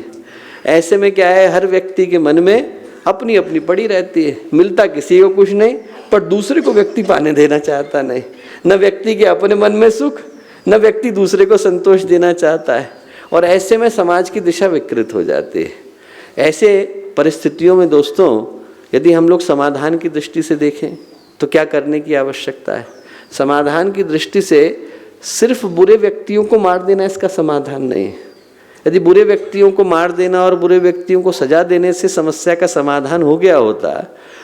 ऐसे में क्या है, हर व्यक्ति के मन में अपनी अपनी पड़ी रहती है। मिलता किसी को कुछ नहीं, पर दूसरे को व्यक्ति पाने देना चाहता नहीं। न व्यक्ति के अपने मन में सुख, न व्यक्ति दूसरे को संतोष देना चाहता है, और ऐसे में समाज की दिशा विकृत हो जाती है। ऐसे परिस्थितियों में दोस्तों, यदि हम लोग समाधान की दृष्टि से देखें तो क्या करने की आवश्यकता है? समाधान की दृष्टि से सिर्फ बुरे व्यक्तियों को मार देना इसका समाधान नहीं है। यदि बुरे व्यक्तियों को मार देना और बुरे व्यक्तियों को सजा देने से समस्या का समाधान हो गया होता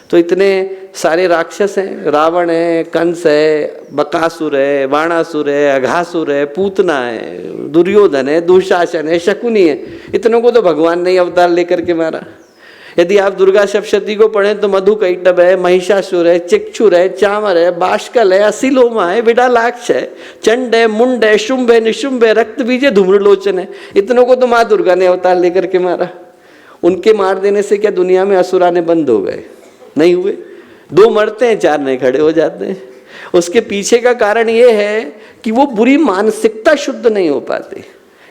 तो इतने सारे राक्षस हैं, रावण है, कंस है, बकासुर है, बाणासुर है, अघासुर है, पूतना है, दुर्योधन है, दुशासन है, शकुनी है, इतनों को तो भगवान ने अवतार लेकर के मारा। यदि आप दुर्गा सप्तशती को पढ़ें तो मधुकैटभ है, महिषासुर है, चिक्षुर है, चामर है, बाष्कल है, असिलोमा है, विडालाक्ष है, चंड है, मुंड है, शुंभ है, निशुंभ है, रक्तबीज है, धूम्रलोचन है, इतनों को तो माँ दुर्गा ने अवतार लेकर के मारा। उनके मार देने से क्या दुनिया में असुराने बंद हो गए? नहीं हुए। 2 मरते हैं, 4 नए खड़े हो जाते हैं। उसके पीछे का कारण ये है कि वो बुरी मानसिकता शुद्ध नहीं हो पाती।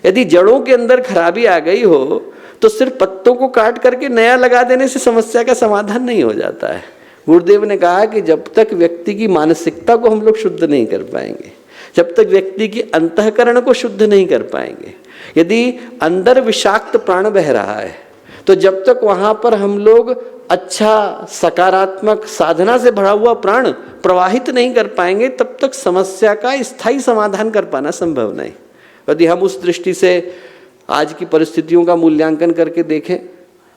यदि जड़ों के अंदर खराबी आ गई हो तो सिर्फ पत्तों को काट करके नया लगा देने से समस्या का समाधान नहीं हो जाता है। गुरुदेव ने कहा कि जब तक व्यक्ति की मानसिकता को हम लोग शुद्ध नहीं कर पाएंगे, जब तक व्यक्ति की अंतःकरण को शुद्ध नहीं कर पाएंगे, यदि अंदर विषाक्त प्राण बह रहा है, तो जब तक वहां पर हम लोग अच्छा सकारात्मक साधना से भरा हुआ प्राण प्रवाहित नहीं कर पाएंगे, तब तक समस्या का स्थायी समाधान कर पाना संभव नहीं। यदि हम उस दृष्टि से आज की परिस्थितियों का मूल्यांकन करके देखें,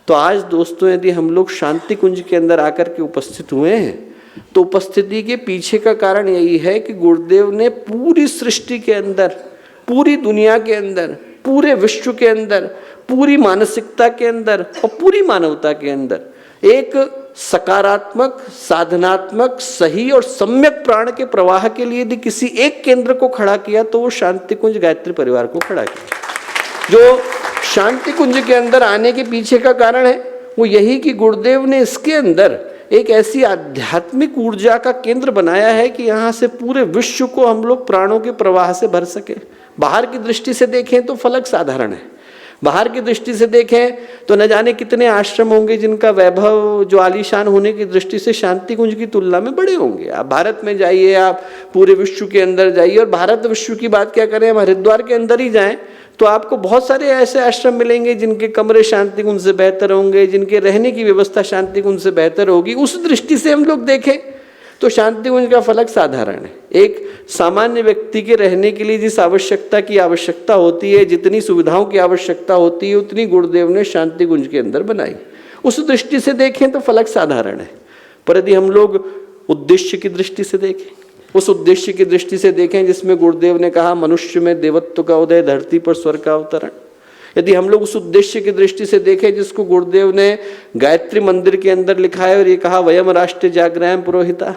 तो आज दोस्तों यदि हम लोग शांति कुंज के अंदर आकर के उपस्थित हुए हैं, तो उपस्थिति के पीछे का कारण यही है कि गुरुदेव ने पूरी सृष्टि के अंदर, पूरी दुनिया के अंदर, पूरे विश्व के अंदर, पूरी मानसिकता के अंदर और पूरी मानवता के अंदर एक सकारात्मक, साधनात्मक, सही और सम्यक प्राण के प्रवाह के लिए यदि किसी एक केंद्र को खड़ा किया, तो वो शांति कुंज गायत्री परिवार को खड़ा किया। जो शांति कुंज के अंदर आने के पीछे का कारण है वो यही कि गुरुदेव ने इसके अंदर एक ऐसी आध्यात्मिक ऊर्जा का केंद्र बनाया है कि यहाँ से पूरे विश्व को हम लोग प्राणों के प्रवाह से भर सके। बाहर की दृष्टि से देखें तो फलक साधारण है, बाहर की दृष्टि से देखें तो न जाने कितने आश्रम होंगे जिनका वैभव जो आलीशान होने की दृष्टि से शांति कुंज की तुलना में बड़े होंगे। आप भारत में जाइए, आप पूरे विश्व के अंदर जाइए, और भारत विश्व की बात क्या करें, हम हरिद्वार के अंदर ही जाएं तो आपको बहुत सारे ऐसे आश्रम मिलेंगे जिनके कमरे शांति कुंज से बेहतर होंगे, जिनके रहने की व्यवस्था शांति कुंज से बेहतर होगी। उस दृष्टि से हम लोग देखें तो शांति कुंज का फलक साधारण है। एक सामान्य व्यक्ति के रहने के लिए जिस आवश्यकता की आवश्यकता होती है, जितनी सुविधाओं की आवश्यकता होती है, उतनी गुरुदेव ने शांति कुंज के अंदर बनाई। उस दृष्टि से देखें तो फलक साधारण है, पर यदि हम लोग उद्देश्य की दृष्टि से देखें, उस उद्देश्य की दृष्टि से देखें जिसमें गुरुदेव ने कहा मनुष्य में देवत्व का उदय, धरती पर स्वर्ग का अवतरण, यदि हम लोग उस उद्देश्य की दृष्टि से देखें जिसको गुरुदेव ने गायत्री मंदिर के अंदर लिखा है और ये कहा वयम राष्ट्र जागृहं पुरोहिता,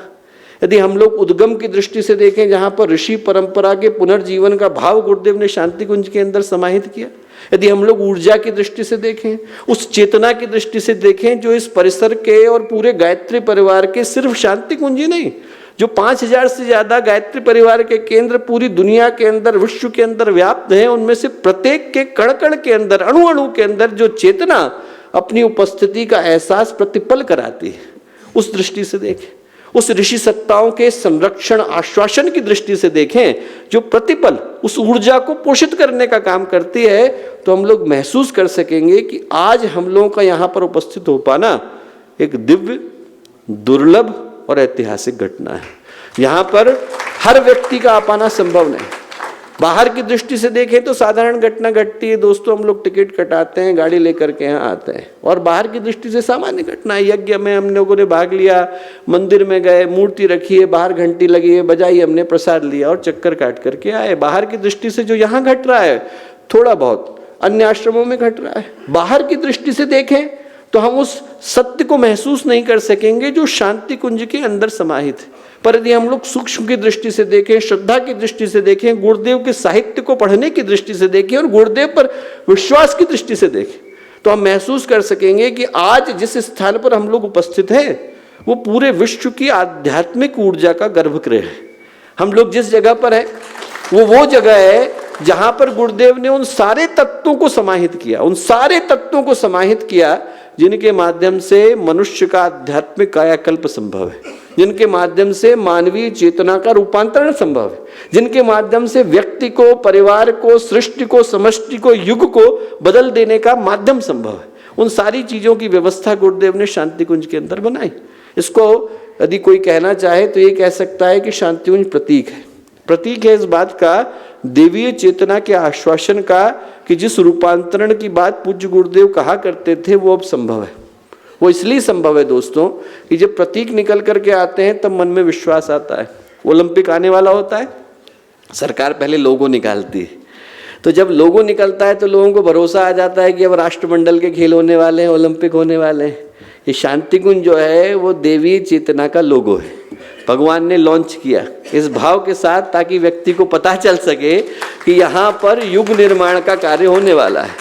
यदि हम लोग उद्गम की दृष्टि से देखें जहाँ पर ऋषि परंपरा के पुनर्जीवन का भाव गुरुदेव ने शांति कुंज के अंदर समाहित किया, यदि हम लोग ऊर्जा की दृष्टि से देखें, उस चेतना की दृष्टि से देखें जो इस परिसर के और पूरे गायत्री परिवार के सिर्फ शांति कुंज ही नहीं, जो 5000 से ज्यादा गायत्री परिवार के केंद्र पूरी दुनिया के अंदर, विश्व के अंदर व्याप्त हैं, उनमें से प्रत्येक के कण कण के अंदर, अणु अणु के अंदर जो चेतना अपनी उपस्थिति का एहसास प्रतिपल कराती है, उस दृष्टि से देखें, उस ऋषि सत्ताओं के संरक्षण आश्वासन की दृष्टि से देखें जो प्रतिपल उस ऊर्जा को पोषित करने का काम करती है, तो हम लोग महसूस कर सकेंगे कि आज हम लोगों का यहाँ पर उपस्थित हो पाना एक दिव्य, दुर्लभ और ऐतिहासिक घटना है। यहाँ पर हर व्यक्ति का आ पाना संभव नहीं। बाहर की दृष्टि से देखें तो साधारण घटना घटती है दोस्तों, हम लोग टिकट कटाते हैं, गाड़ी लेकर के यहाँ आते हैं, और बाहर की दृष्टि से सामान्य घटना है। यज्ञ में हम लोगों ने भाग लिया, मंदिर में गए, मूर्ति रखी है, बाहर घंटी लगी है, बजाई, हमने प्रसाद लिया और चक्कर काट करके आए। बाहर की दृष्टि से जो यहाँ घट रहा है थोड़ा बहुत अन्य आश्रमों में घट रहा है। बाहर की दृष्टि से देखें तो हम उस सत्य को महसूस नहीं कर सकेंगे जो शांति कुंज के अंदर समाहित है। पर यदि हम लोग सूक्ष्म की दृष्टि से देखें, श्रद्धा की दृष्टि से देखें, गुरुदेव के साहित्य को पढ़ने की दृष्टि से देखें और गुरुदेव पर विश्वास की दृष्टि से देखें, तो हम महसूस कर सकेंगे कि आज जिस स्थान पर हम लोग उपस्थित हैं वो पूरे विश्व की आध्यात्मिक ऊर्जा का गर्भगृह है। हम लोग जिस जगह पर हैं वो जगह है जहां पर गुरुदेव ने उन सारे तत्वों को समाहित किया, उन सारे तत्वों को समाहित किया जिनके माध्यम से मनुष्य का आध्यात्मिक कायाकल्प संभव है, जिनके माध्यम से मानवीय चेतना का रूपांतरण संभव है, जिनके माध्यम से व्यक्ति को, परिवार को, सृष्टि को, समष्टि को, युग को बदल देने का माध्यम संभव है। उन सारी चीजों की व्यवस्था गुरुदेव ने शांति कुंज के अंदर बनाई। इसको यदि कोई कहना चाहे तो ये कह सकता है कि शांति कुंज प्रतीक है, प्रतीक है इस बात का, देवीय चेतना के आश्वासन का, कि जिस रूपांतरण की बात पूज्य गुरुदेव कहा करते थे वो अब संभव है। वो इसलिए संभव है दोस्तों कि जब प्रतीक निकल करके आते हैं तब मन में विश्वास आता है। ओलंपिक आने वाला होता है, सरकार पहले लोगो निकालती है, तो जब लोगो निकलता है तो लोगों को भरोसा आ जाता है कि अब राष्ट्रमंडल के खेल होने वाले हैं, ओलंपिक होने वाले हैं। ये शांति कुंज जो है वो देवी चेतना का लोगो है, भगवान ने लॉन्च किया इस भाव के साथ ताकि व्यक्ति को पता चल सके कि यहाँ पर युग निर्माण का कार्य होने वाला है।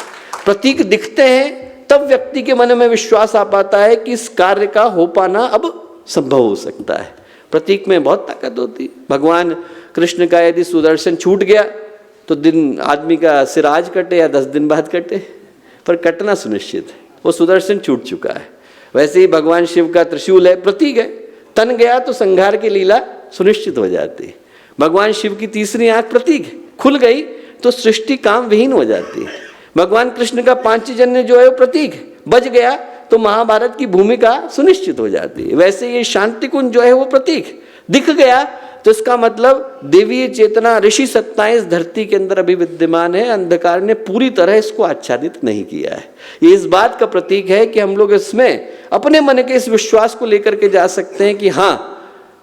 प्रतीक दिखते हैं तब व्यक्ति के मन में विश्वास आ पाता है कि इस कार्य का हो पाना अब संभव हो सकता है। प्रतीक में बहुत ताकत होती है। भगवान कृष्ण का यदि सुदर्शन छूट गया तो दिन आदमी का सिर आज कटे या 10 दिन बाद कटे, पर कटना सुनिश्चित है, वो सुदर्शन छूट चुका है। वैसे ही भगवान शिव का त्रिशूल है, प्रतीक है, तन गया तो संघार की लीला सुनिश्चित हो जाती है। भगवान शिव की तीसरी आंख प्रतीक है, खुल गई तो सृष्टि काम विहीन हो जाती है। भगवान कृष्ण का पांचजन्य जो है वो प्रतीक है, बज गया तो महाभारत की भूमिका सुनिश्चित हो जाती है। वैसे ये शांति कुंज जो है वो प्रतीक है, दिख गया तो इसका मतलब देवीय चेतना, ऋषि सत्ताएं इस धरती के अंदर अभी विद्यमान है, अंधकार ने पूरी तरह इसको आच्छादित नहीं किया है। ये इस बात का प्रतीक है कि हम लोग इसमें अपने मन के इस विश्वास को लेकर के जा सकते हैं कि हाँ,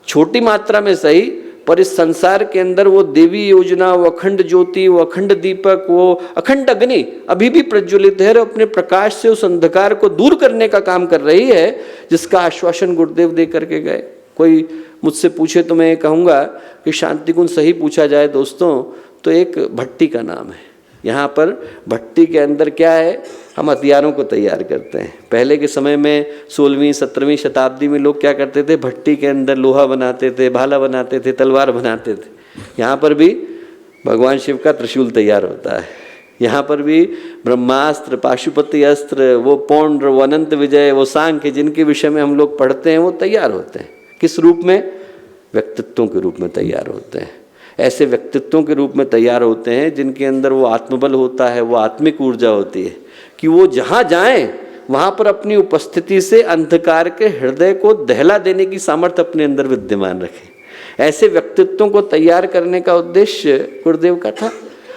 छोटी मात्रा में सही, पर इस संसार के अंदर वो देवी योजना, वो अखंड ज्योति, वो अखंड दीपक, वो अखंड अग्नि अभी भी प्रज्वलित है और अपने प्रकाश से उस अंधकार को दूर करने का काम कर रही है, जिसका आश्वासन गुरुदेव दे करके गए। कोई मुझसे पूछे तो मैं कहूँगा कि शांति कुंज सही पूछा जाए दोस्तों तो एक भट्टी का नाम है। यहाँ पर भट्टी के अंदर क्या है, हम हथियारों को तैयार करते हैं। पहले के समय में 16वीं 17वीं शताब्दी में लोग क्या करते थे, भट्टी के अंदर लोहा बनाते थे, भाला बनाते थे, तलवार बनाते थे। यहाँ पर भी भगवान शिव का त्रिशूल तैयार होता है। यहाँ पर भी ब्रह्मास्त्र, पाशुपति अस्त्र, वो पौंड्र, वो अनंत विजय, वो सांख्य, जिनके विषय में हम लोग पढ़ते हैं, वो तैयार होते हैं। किस रूप में? व्यक्तित्वों के रूप में तैयार होते हैं। ऐसे व्यक्तित्वों के रूप में तैयार होते हैं जिनके अंदर वो आत्मबल होता है, वो आत्मिक ऊर्जा होती है कि वो जहाँ जाएं वहाँ पर अपनी उपस्थिति से अंधकार के हृदय को दहला देने की सामर्थ्य अपने अंदर विद्यमान रखें। ऐसे व्यक्तित्वों को तैयार करने का उद्देश्य गुरुदेव का था।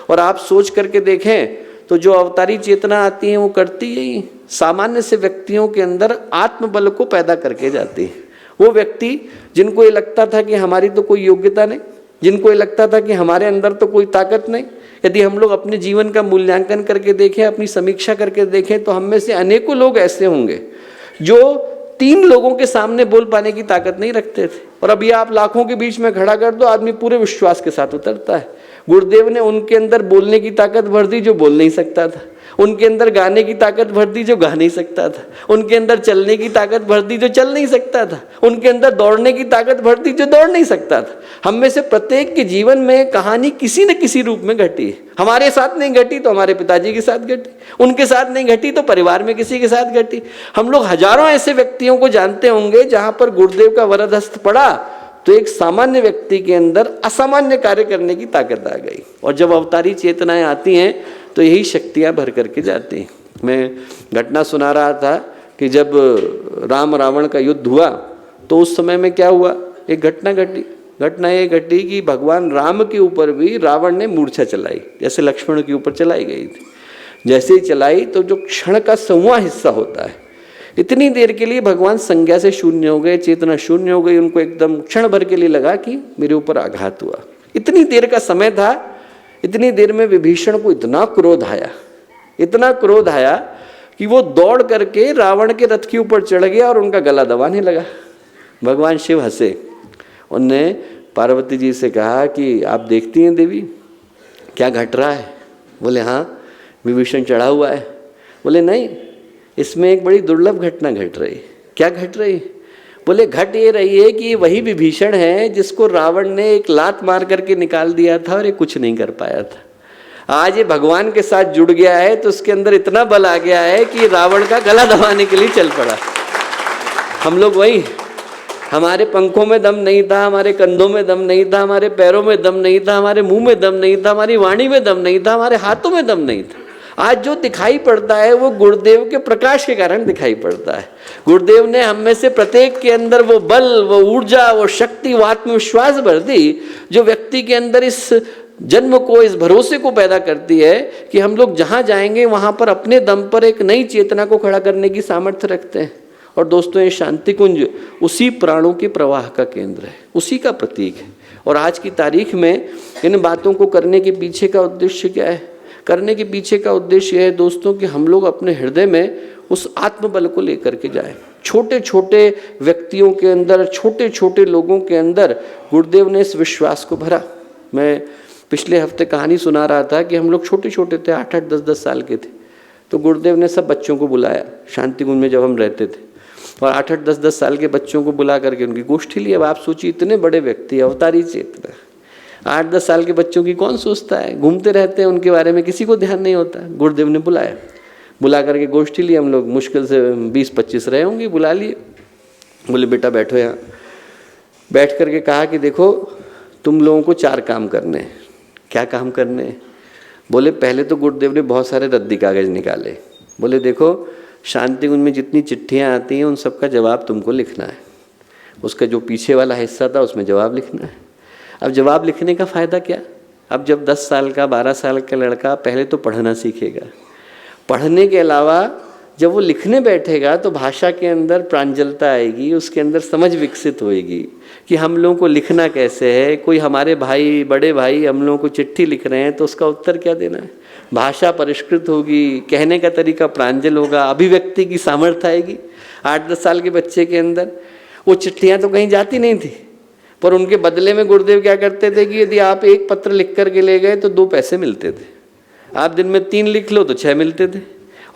और आप सोच करके देखें तो जो अवतारी चेतना आती है वो करती यही, सामान्य से व्यक्तियों के अंदर आत्मबल को पैदा करके जाती है। वो व्यक्ति जिनको ये लगता था कि हमारी तो कोई योग्यता नहीं, जिनको ये लगता था कि हमारे अंदर तो कोई ताकत नहीं, यदि हम लोग अपने जीवन का मूल्यांकन करके देखें, अपनी समीक्षा करके देखें, तो हम में से अनेकों लोग ऐसे होंगे जो 3 लोगों के सामने बोल पाने की ताकत नहीं रखते थे। और अभी आप लाखों के बीच में खड़ा कर दो, आदमी पूरे विश्वास के साथ उतरता है। गुरुदेव ने उनके अंदर बोलने की ताकत भर दी जो बोल नहीं सकता था, उनके अंदर गाने की ताकत भर दी जो गा नहीं सकता था, उनके अंदर चलने की ताकत भर दी जो चल नहीं सकता था, उनके अंदर दौड़ने की ताकत भर दी जो दौड़ नहीं सकता था। हम में से प्रत्येक के जीवन में कहानी किसी न किसी रूप में घटी है। हमारे साथ नहीं घटी तो हमारे पिताजी के साथ घटी, उनके साथ नहीं घटी तो परिवार में किसी के साथ घटी। हम लोग हजारों ऐसे व्यक्तियों को जानते होंगे जहां पर गुरुदेव का वरद हस्त पड़ा तो एक सामान्य व्यक्ति के अंदर असामान्य कार्य करने की ताकत आ गई। और जब अवतारी चेतनाएं आती हैं तो यही शक्तियां भर करके जाती हैं। मैं घटना सुना रहा था कि जब राम रावण का युद्ध हुआ तो उस समय में क्या हुआ, एक घटना घटी। घटना ये घटी कि भगवान राम के ऊपर भी रावण ने मूर्छा चलाई, जैसे लक्ष्मण के ऊपर चलाई गई थी। जैसे ही चलाई तो जो क्षण का 100वां हिस्सा होता है, इतनी देर के लिए भगवान संज्ञा से शून्य हो गए, चेतना शून्य हो गई। उनको एकदम क्षण भर के लिए लगा कि मेरे ऊपर आघात हुआ। इतनी देर का समय था, इतनी देर में विभीषण को इतना क्रोध आया, इतना क्रोध आया कि वो दौड़ करके रावण के रथ के ऊपर चढ़ गया और उनका गला दबाने लगा। भगवान शिव हंसे, उनने पार्वती जी से कहा कि आप देखती हैं देवी क्या घट रहा है? बोले हाँ, विभीषण चढ़ा हुआ है। बोले नहीं, इसमें एक बड़ी दुर्लभ घटना घट रही। क्या घट रही? बोले घट ये रही है कि वही विभीषण है जिसको रावण ने एक लात मार करके निकाल दिया था और ये कुछ नहीं कर पाया था। आज ये भगवान के साथ जुड़ गया है तो उसके अंदर इतना बल आ गया है कि रावण का गला दबाने के लिए चल पड़ा। हम लोग वही, हमारे पंखों में दम नहीं था, हमारे कंधों में दम नहीं था, हमारे पैरों में दम नहीं था, हमारे मुंह में दम नहीं था, हमारी वाणी में दम नहीं था, हमारे हाथों में दम नहीं था। आज जो दिखाई पड़ता है वो गुरुदेव के प्रकाश के कारण दिखाई पड़ता है। गुरुदेव ने हम में से प्रत्येक के अंदर वो बल, वो ऊर्जा, वो शक्ति, वो आत्मविश्वास भर दी जो व्यक्ति के अंदर इस जन्म को, इस भरोसे को पैदा करती है कि हम लोग जहाँ जाएंगे वहाँ पर अपने दम पर एक नई चेतना को खड़ा करने की सामर्थ्य रखते हैं। और दोस्तों, ये शांति कुंज उसी प्राणों के प्रवाह का केंद्र है, उसी का प्रतीक है। और आज की तारीख में इन बातों को करने के पीछे का उद्देश्य क्या है? करने के पीछे का उद्देश्य है दोस्तों कि हम लोग अपने हृदय में उस आत्मबल को लेकर के जाएं। छोटे छोटे व्यक्तियों के अंदर, छोटे छोटे लोगों के अंदर गुरुदेव ने इस विश्वास को भरा। मैं पिछले हफ्ते कहानी सुना रहा था कि हम लोग छोटे छोटे थे, 8-8, 10-10 साल के थे, तो गुरुदेव ने सब बच्चों को बुलाया शांति कुंज में जब हम रहते थे, और 8-8, 10-10 साल के बच्चों को बुला करके उनकी गोष्ठी ली। अब आप सोचिए, इतने बड़े व्यक्ति, अवतारी चेतना, 8-10 साल के बच्चों की कौन सोचता है? घूमते रहते हैं, उनके बारे में किसी को ध्यान नहीं होता। गुरुदेव ने बुलाया, बुला करके गोष्ठी ली। हम लोग मुश्किल से 20-25 रहे होंगे, बुला लिए। बोले बेटा बैठो यहाँ। बैठ करके कहा कि देखो तुम लोगों को 4 काम करने हैं। क्या काम करने हैं? बोले पहले तो गुरुदेव ने बहुत सारे रद्दी कागज निकाले। बोले देखो शांति कुंज में जितनी चिट्ठियाँ आती हैं उन सब का जवाब तुमको लिखना है। उसका जो पीछे वाला हिस्सा था उसमें जवाब लिखना है। अब जवाब लिखने का फ़ायदा क्या? अब जब 10 साल का 12 साल का लड़का पहले तो पढ़ना सीखेगा, पढ़ने के अलावा जब वो लिखने बैठेगा तो भाषा के अंदर प्रांजलता आएगी, उसके अंदर समझ विकसित होएगी कि हम लोगों को लिखना कैसे है। कोई हमारे भाई बड़े भाई हम लोगों को चिट्ठी लिख रहे हैं तो उसका उत्तर क्या देना है। भाषा परिष्कृत होगी, कहने का तरीका प्रांजल होगा, अभिव्यक्ति की सामर्थ्य आएगी। 8-10 साल के बच्चे के अंदर वो चिट्ठियाँ तो कहीं जाती नहीं थी, पर उनके बदले में गुरुदेव क्या करते थे कि यदि आप 1 पत्र लिख करके ले गए तो 2 पैसे मिलते थे। आप दिन में 3 लिख लो तो 6 मिलते थे,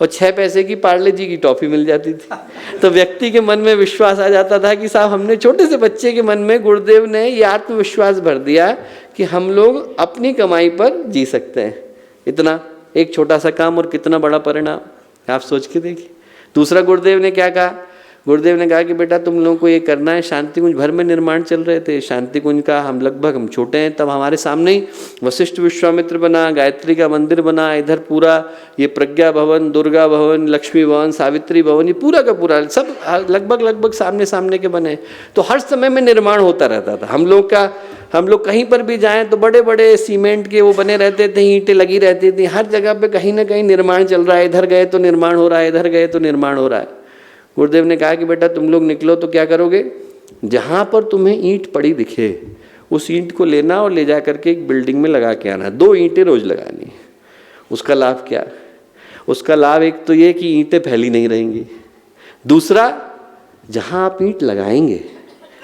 और 6 पैसे की पार्ले जी की टॉफ़ी मिल जाती थी। तो व्यक्ति के मन में विश्वास आ जाता था कि साहब हमने छोटे से बच्चे के मन में गुरुदेव ने ये आत्मविश्वास भर दिया कि हम लोग अपनी कमाई पर जी सकते हैं। इतना एक छोटा सा काम और कितना बड़ा परिणाम, आप सोच के देखिए। दूसरा गुरुदेव ने क्या कहा? गुरुदेव ने कहा कि बेटा तुम लोगों को ये करना है। शांति कुंज भर में निर्माण चल रहे थे। शांति कुंज का हम छोटे हैं तब हमारे सामने ही वशिष्ठ विश्वामित्र बना, गायत्री का मंदिर बना, इधर पूरा ये प्रज्ञा भवन, दुर्गा भवन, लक्ष्मी भवन, सावित्री भवन, ये पूरा का पूरा सब लगभग सामने सामने के बने। तो हर समय में निर्माण होता रहता था। हम लोग कहीं पर भी जाएं तो बड़े बड़े सीमेंट के वो बने रहते थे, ईंटें लगी रहती थी, हर जगह पे कहीं ना कहीं निर्माण चल रहा है। इधर गए तो निर्माण हो रहा है, इधर गए तो निर्माण हो रहा है। गुरुदेव ने कहा कि बेटा तुम लोग निकलो तो क्या करोगे? जहाँ पर तुम्हें ईंट पड़ी दिखे उस ईंट को लेना और ले जा करके एक बिल्डिंग में लगा के आना। 2 ईंटें रोज लगानी। उसका लाभ क्या? उसका लाभ एक तो ये कि ईंटें फैली नहीं रहेंगी। दूसरा, जहाँ आप ईंट लगाएंगे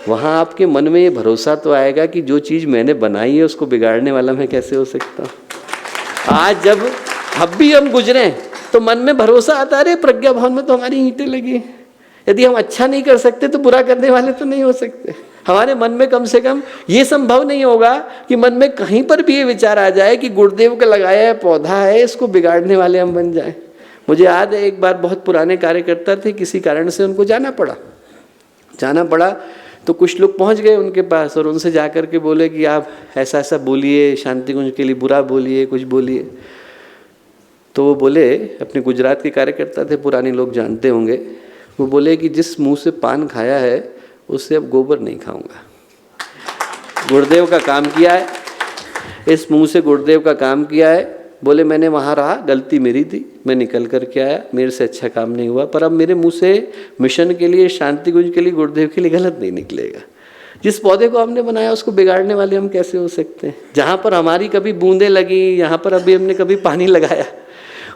वहाँ आपके मन में ये भरोसा तो आएगा कि जो चीज़ मैंने बनाई है उसको बिगाड़ने वाला मैं कैसे हो सकता हूँ। आज जब अब भी हम गुजरे तो मन में भरोसा आता है, अरे प्रज्ञा भवन में तो हमारी ईंटें लगी हैं। यदि हम अच्छा नहीं कर सकते तो बुरा करने वाले तो नहीं हो सकते। हमारे मन में कम से कम ये संभव नहीं होगा कि मन में कहीं पर भी ये विचार आ जाए कि गुरुदेव का लगाया है पौधा है, इसको बिगाड़ने वाले हम बन जाएं। मुझे याद है एक बार बहुत पुराने कार्यकर्ता थे, किसी कारण से उनको जाना पड़ा तो कुछ लोग पहुंच गए उनके पास और उनसे जा कर के बोले कि आप ऐसा ऐसा बोलिए, शांति कुंज के लिए बुरा बोलिए, कुछ बोलिए। तो वो बोले, अपने गुजरात के कार्यकर्ता थे, पुराने लोग जानते होंगे, वो बोले कि जिस मुंह से पान खाया है उससे अब गोबर नहीं खाऊंगा। गुरुदेव का काम किया है, इस मुंह से गुरुदेव का काम किया है। बोले मैंने वहाँ रहा, गलती मेरी थी, मैं निकल कर के आया, मेरे से अच्छा काम नहीं हुआ, पर अब मेरे मुंह से मिशन के लिए, शांति कुंज के लिए, गुरुदेव के लिए गलत नहीं निकलेगा। जिस पौधे को हमने बनाया उसको बिगाड़ने वाले हम कैसे हो सकते हैं? जहाँ पर हमारी कभी बूंदें लगी, यहाँ पर अभी हमने कभी पानी लगाया,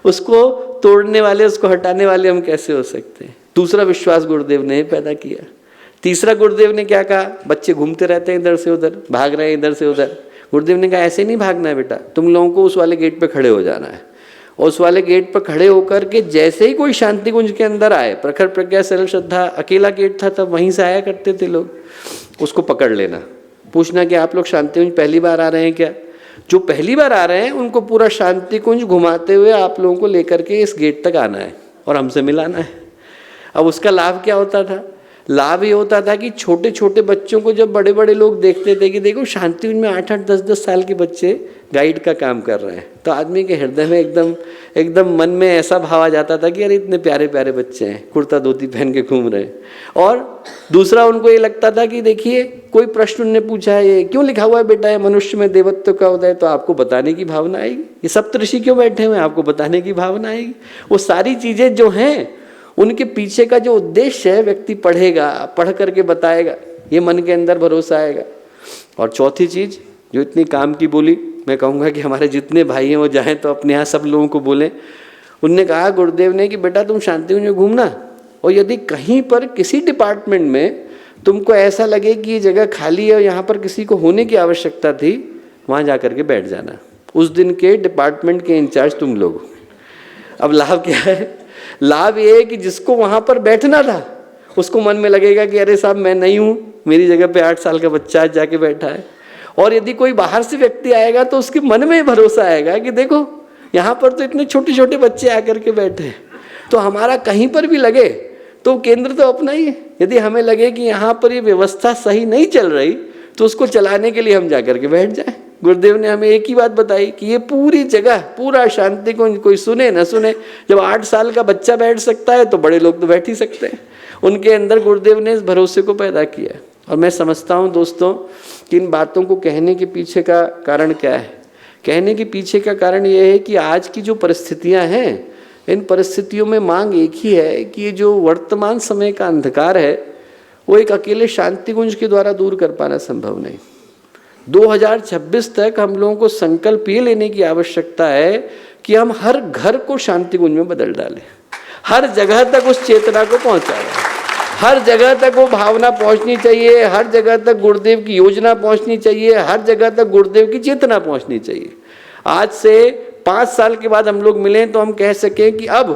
उसको तोड़ने वाले, उसको हटाने वाले हम कैसे हो सकते हैं? दूसरा विश्वास गुरुदेव ने पैदा किया। तीसरा गुरुदेव ने क्या कहा? बच्चे घूमते रहते हैं इधर से उधर, भाग रहे हैं इधर से उधर। गुरुदेव ने कहा ऐसे नहीं भागना है बेटा, तुम लोगों को उस वाले गेट पे खड़े हो जाना है, और उस वाले गेट पर खड़े होकर के जैसे ही कोई शांति कुंज के अंदर आए, प्रखर प्रज्ञा सरल श्रद्धा अकेला गेट था तब, वहीं से आया करते थे लोग, उसको पकड़ लेना, पूछना कि आप लोग शांति कुंज पहली बार आ रहे हैं क्या? जो पहली बार आ रहे हैं उनको पूरा शांति कुंज घुमाते हुए आप लोगों को लेकर के इस गेट तक आना है और हमसे मिलाना है। अब उसका लाभ क्या होता था? लाभ ये होता था कि छोटे छोटे बच्चों को जब बड़े बड़े लोग देखते थे कि देखो शांति कुंज में 8-8, 10-10 साल के बच्चे गाइड का काम कर रहे हैं, तो आदमी के हृदय में एकदम मन में ऐसा भाव आ जाता था कि अरे इतने प्यारे प्यारे बच्चे हैं, कुर्ता धोती पहन के घूम रहे हैं। और दूसरा उनको ये लगता था कि देखिए कोई प्रश्न उन्होंने पूछा है, ये क्यों लिखा हुआ है बेटा ये मनुष्य में देवत्व का उदय, तो आपको बताने की भावना आएगी। ये सप्तऋषि क्यों बैठे हुए हैं, आपको बताने की भावना आएगी। वो सारी चीज़ें जो हैं उनके पीछे का जो उद्देश्य है व्यक्ति पढ़ेगा, पढ़ करके बताएगा, ये मन के अंदर भरोसा आएगा। और चौथी चीज़ जो इतनी काम की बोली, मैं कहूँगा कि हमारे जितने भाई हैं वो जाएं तो अपने यहाँ सब लोगों को बोलें। उनने कहा गुरुदेव ने कि बेटा तुम शांति कुंज में घूमना, और यदि कहीं पर किसी डिपार्टमेंट में तुमको ऐसा लगे कि ये जगह खाली है और यहाँ पर किसी को होने की आवश्यकता थी, वहाँ जा कर के बैठ जाना। उस दिन के डिपार्टमेंट के इंचार्ज तुम लोग। अब लाभ क्या है? लाभ ये है कि जिसको वहाँ पर बैठना था उसको मन में लगेगा कि अरे साहब मैं नहीं हूँ, मेरी जगह पे 8 साल का बच्चा आज जाके बैठा है। और यदि कोई बाहर से व्यक्ति आएगा तो उसके मन में भरोसा आएगा कि देखो यहाँ पर तो इतने छोटे छोटे बच्चे आकर के बैठे हैं, तो हमारा कहीं पर भी लगे तो केंद्र तो अपना ही है। यदि हमें लगे कि यहाँ पर ये व्यवस्था सही नहीं चल रही तो उसको चलाने के लिए हम जाकर के बैठ जाएं। गुरुदेव ने हमें एक ही बात बताई कि ये पूरी जगह, पूरा शांति कुंज, कोई सुने न सुने, जब 8 साल का बच्चा बैठ सकता है तो बड़े लोग तो बैठ ही सकते हैं। उनके अंदर गुरुदेव ने इस भरोसे को पैदा किया। और मैं समझता हूँ दोस्तों कि इन बातों को कहने के पीछे का कारण क्या है। कहने के पीछे का कारण ये है कि आज की जो परिस्थितियाँ हैं, इन परिस्थितियों में मांग एक ही है कि ये जो वर्तमान समय का अंधकार है वो एक अकेले शांति कुंज के द्वारा दूर कर पाना संभव नहीं। 2026 तक हम लोगों को संकल्प ये लेने की आवश्यकता है कि हम हर घर को शांति कुंज में बदल डालें, हर जगह तक उस चेतना को पहुंचाएं, हर जगह तक वो भावना पहुंचनी चाहिए, हर जगह तक गुरुदेव की योजना पहुंचनी चाहिए, हर जगह तक गुरुदेव की चेतना पहुंचनी चाहिए। आज से 5 साल के बाद हम लोग मिलें तो हम कह सकें कि अब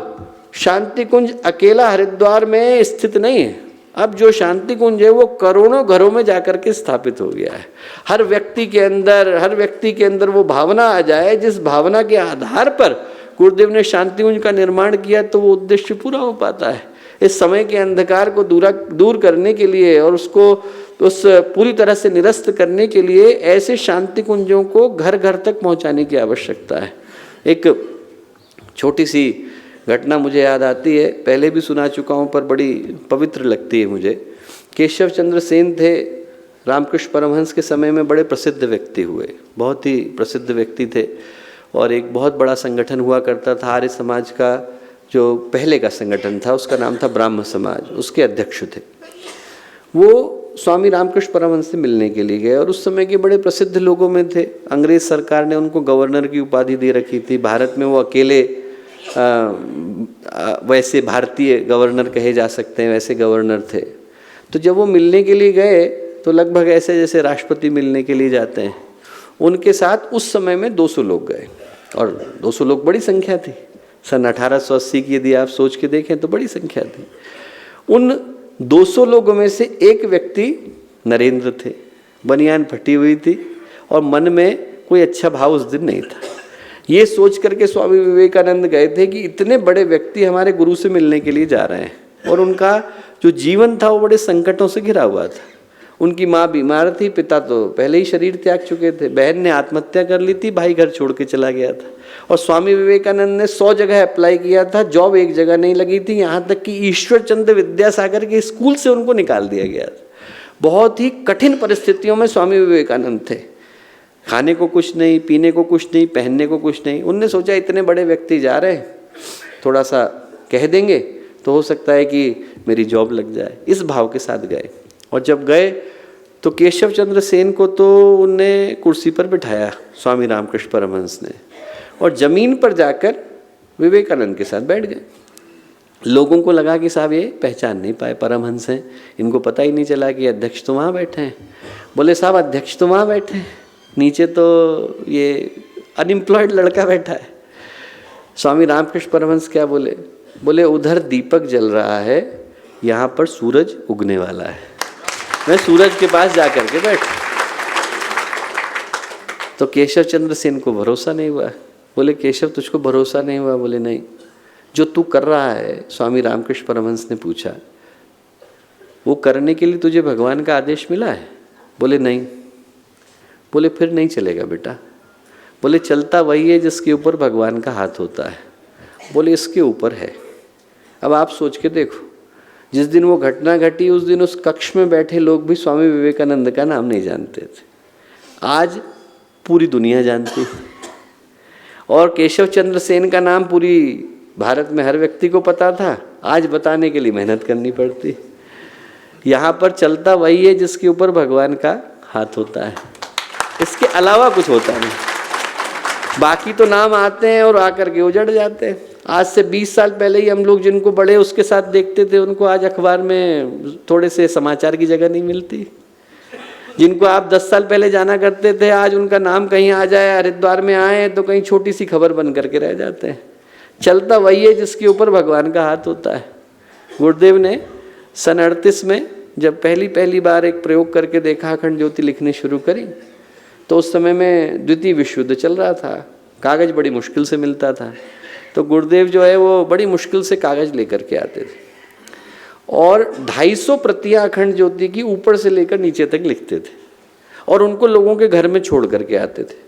शांति कुंज अकेला हरिद्वार में स्थित नहीं है। अब जो शांति कुंज है वो करोड़ों घरों में जाकर के स्थापित हो गया है। हर व्यक्ति के अंदर वो भावना आ जाए जिस भावना के आधार पर गुरुदेव ने शांति कुंज का निर्माण किया, तो वो उद्देश्य पूरा हो पाता है। इस समय के अंधकार को दूर करने के लिए और उसको पूरी तरह से निरस्त करने के लिए ऐसे शांति कुंजों को घर घर तक पहुंचाने की आवश्यकता है। एक छोटी सी घटना मुझे याद आती है, पहले भी सुना चुका हूँ पर बड़ी पवित्र लगती है मुझे। केशव चंद्र सेन थे, रामकृष्ण परमहंस के समय में बड़े प्रसिद्ध व्यक्ति हुए, बहुत ही प्रसिद्ध व्यक्ति थे। और एक बहुत बड़ा संगठन हुआ करता था आर्य समाज का, जो पहले का संगठन था उसका नाम था ब्राह्म समाज, उसके अध्यक्ष थे। वो स्वामी रामकृष्ण परमहंस से मिलने के लिए गए और उस समय के बड़े प्रसिद्ध लोगों में थे। अंग्रेज सरकार ने उनको गवर्नर की उपाधि दे रखी थी। भारत में वो अकेले वैसे भारतीय गवर्नर कहे जा सकते हैं, वैसे गवर्नर थे। तो जब वो मिलने के लिए गए तो लगभग ऐसे जैसे राष्ट्रपति मिलने के लिए जाते हैं, उनके साथ उस समय में 200 लोग गए। और 200 लोग बड़ी संख्या थी। सन 1880 की यदि आप सोच के देखें तो बड़ी संख्या थी। उन 200 लोगों में से एक व्यक्ति नरेंद्र थे, बनियान फटी हुई थी और मन में कोई अच्छा भाव उस दिन नहीं था। ये सोच करके स्वामी विवेकानंद गए थे कि इतने बड़े व्यक्ति हमारे गुरु से मिलने के लिए जा रहे हैं और उनका जो जीवन था वो बड़े संकटों से घिरा हुआ था। उनकी माँ बीमार थी, पिता तो पहले ही शरीर त्याग चुके थे, बहन ने आत्महत्या कर ली थी, भाई घर छोड़ के चला गया था। और स्वामी विवेकानंद ने 100 जगह अप्लाई किया था, जॉब एक जगह नहीं लगी थी, यहाँ तक कि ईश्वर चंद्र विद्यासागर के स्कूल से उनको निकाल दिया गया था। बहुत ही कठिन परिस्थितियों में स्वामी विवेकानंद थे, खाने को कुछ नहीं, पीने को कुछ नहीं, पहनने को कुछ नहीं। उनने सोचा इतने बड़े व्यक्ति जा रहे हैं, थोड़ा सा कह देंगे तो हो सकता है कि मेरी जॉब लग जाए। इस भाव के साथ गए और जब गए तो केशव चंद्र सेन को तो उनने कुर्सी पर बिठाया स्वामी रामकृष्ण परमहंस ने, और ज़मीन पर जाकर विवेकानंद के साथ बैठ गए। लोगों को लगा कि साहब ये पहचान नहीं पाए, परमहंस हैं, इनको पता ही नहीं चला कि अध्यक्ष तो वहाँ बैठे हैं। बोले साहब अध्यक्ष तो वहाँ बैठे हैं, नीचे तो ये अनएम्प्लॉयड लड़का बैठा है। स्वामी रामकृष्ण परमहंस क्या बोले? बोले उधर दीपक जल रहा है, यहाँ पर सूरज उगने वाला है, मैं सूरज के पास जाकर के बैठ। तो केशव चंद्र सेन को भरोसा नहीं हुआ। बोले केशव तुझको भरोसा नहीं हुआ? बोले नहीं। जो तू कर रहा है, स्वामी रामकृष्ण परमहंस ने पूछा, वो करने के लिए तुझे भगवान का आदेश मिला है? बोले नहीं। बोले फिर नहीं चलेगा बेटा। बोले चलता वही है जिसके ऊपर भगवान का हाथ होता है। बोले इसके ऊपर है। अब आप सोच के देखो, जिस दिन वो घटना घटी उस दिन उस कक्ष में बैठे लोग भी स्वामी विवेकानंद का नाम नहीं जानते थे। आज पूरी दुनिया जानती है और केशव चंद्र सेन का नाम पूरी भारत में हर व्यक्ति को पता था। आज बताने के लिए मेहनत करनी पड़ती। यहाँ पर चलता वही है जिसके ऊपर भगवान का हाथ होता है, इसके अलावा कुछ होता नहीं। बाकी तो नाम आते हैं और आकर के उजड़ जाते हैं। आज से 20 साल पहले ही हम लोग जिनको बड़े उसके साथ देखते थे, उनको आज अखबार में थोड़े से समाचार की जगह नहीं मिलती। जिनको आप 10 साल पहले जाना करते थे, आज उनका नाम कहीं आ जाए, हरिद्वार में आए तो कहीं छोटी सी खबर बन करके रह जाते हैं। चलता वही है जिसके ऊपर भगवान का हाथ होता है। गुरुदेव ने सन 38 में जब पहली बार एक प्रयोग करके देखा, अखंड ज्योति लिखनी शुरू करी, तो उस समय में द्वितीय विश्व युद्ध चल रहा था, कागज़ बड़ी मुश्किल से मिलता था। तो गुरुदेव जो है वो बड़ी मुश्किल से कागज़ लेकर के आते थे और 250 प्रतियां अखंड ज्योति की ऊपर से लेकर नीचे तक लिखते थे और उनको लोगों के घर में छोड़ करके आते थे।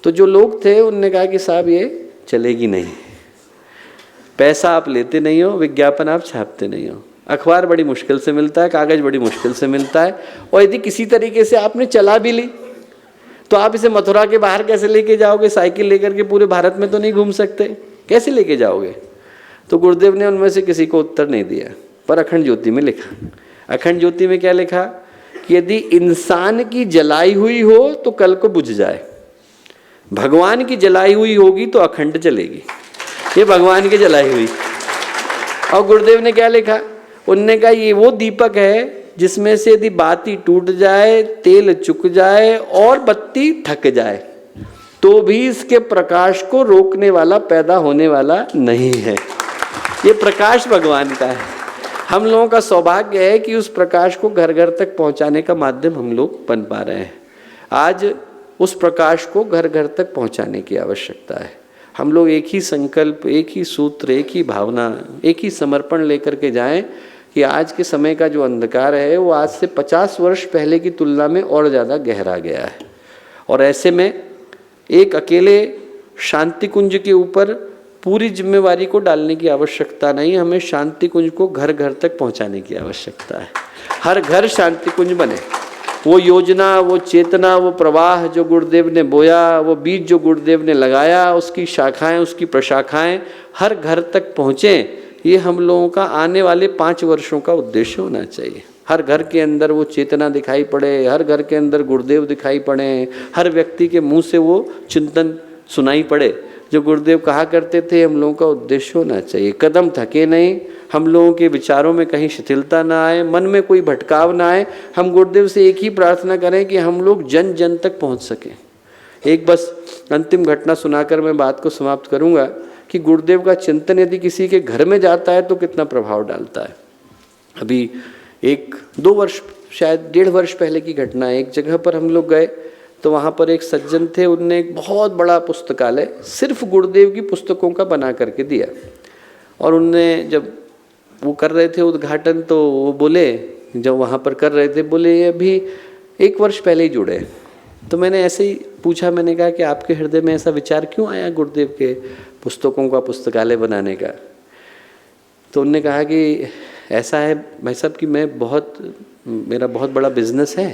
तो जो लोग थे उनने कहा कि साहब ये चलेगी नहीं, पैसा आप लेते नहीं हो, विज्ञापन आप छापते नहीं हो, अखबार बड़ी मुश्किल से मिलता है, कागज़ बड़ी मुश्किल से मिलता है, और यदि किसी तरीके से आपने चला भी ली तो आप इसे मथुरा के बाहर कैसे लेके जाओगे? साइकिल लेकर के पूरे भारत में तो नहीं घूम सकते, कैसे लेके जाओगे? तो गुरुदेव ने उनमें से किसी को उत्तर नहीं दिया, पर अखंड ज्योति में लिखा। अखंड ज्योति में क्या लिखा कि यदि इंसान की जलाई हुई हो तो कल को बुझ जाए, भगवान की जलाई हुई होगी तो अखंड चलेगी। ये भगवान की जलाई हुई। और गुरुदेव ने क्या लिखा? उनने कहा ये वो दीपक है जिसमें से यदि बाती टूट जाए, तेल चुक जाए और बत्ती थक जाए तो भी इसके प्रकाश को रोकने वाला पैदा होने वाला नहीं है। ये प्रकाश भगवान का है। हम लोगों का सौभाग्य है कि उस प्रकाश को घर घर तक पहुंचाने का माध्यम हम लोग बन पा रहे हैं। आज उस प्रकाश को घर घर तक पहुंचाने की आवश्यकता है। हम लोग एक ही संकल्प, एक ही सूत्र, एक ही भावना, एक ही समर्पण लेकर के जाएं कि आज के समय का जो अंधकार है वो आज से 50 वर्ष पहले की तुलना में और ज़्यादा गहरा गया है। और ऐसे में एक अकेले शांति कुंज के ऊपर पूरी जिम्मेवारी को डालने की आवश्यकता नहीं, हमें शांति कुंज को घर घर तक पहुंचाने की आवश्यकता है। हर घर शांति कुंज बने। वो योजना, वो चेतना, वो प्रवाह जो गुरुदेव ने बोया, वो बीज जो गुरुदेव ने लगाया, उसकी शाखाएं, उसकी प्रशाखाएं हर घर तक पहुँचें, ये हम लोगों का आने वाले 5 वर्षों का उद्देश्य होना चाहिए। हर घर के अंदर वो चेतना दिखाई पड़े, हर घर के अंदर गुरुदेव दिखाई पड़े, हर व्यक्ति के मुंह से वो चिंतन सुनाई पड़े जो गुरुदेव कहा करते थे। हम लोगों का उद्देश्य होना चाहिए। कदम थके नहीं, हम लोगों के विचारों में कहीं शिथिलता ना आए, मन में कोई भटकाव ना आए। हम गुरुदेव से एक ही प्रार्थना करें कि हम लोग जन जन तक पहुंच सकें। एक बस अंतिम घटना सुनाकर मैं बात को समाप्त करूंगा कि गुरुदेव का चिंतन यदि किसी के घर में जाता है तो कितना प्रभाव डालता है। अभी 1-2 वर्ष, शायद 1.5 वर्ष पहले की घटना है। एक जगह पर हम लोग गए तो वहाँ पर एक सज्जन थे, उनने एक बहुत बड़ा पुस्तकालय सिर्फ गुरुदेव की पुस्तकों का बना करके दिया। और उनने जब वो कर रहे थे उद्घाटन तो वो बोले, जब वहाँ पर कर रहे थे, बोले ये अभी 1 वर्ष पहले ही जुड़े। तो मैंने ऐसे ही पूछा, मैंने कहा कि आपके हृदय में ऐसा विचार क्यों आया गुरुदेव के पुस्तकों का पुस्तकालय बनाने का? तो उन्होंने कहा कि ऐसा है भाई साहब कि मेरा बहुत बड़ा बिजनेस है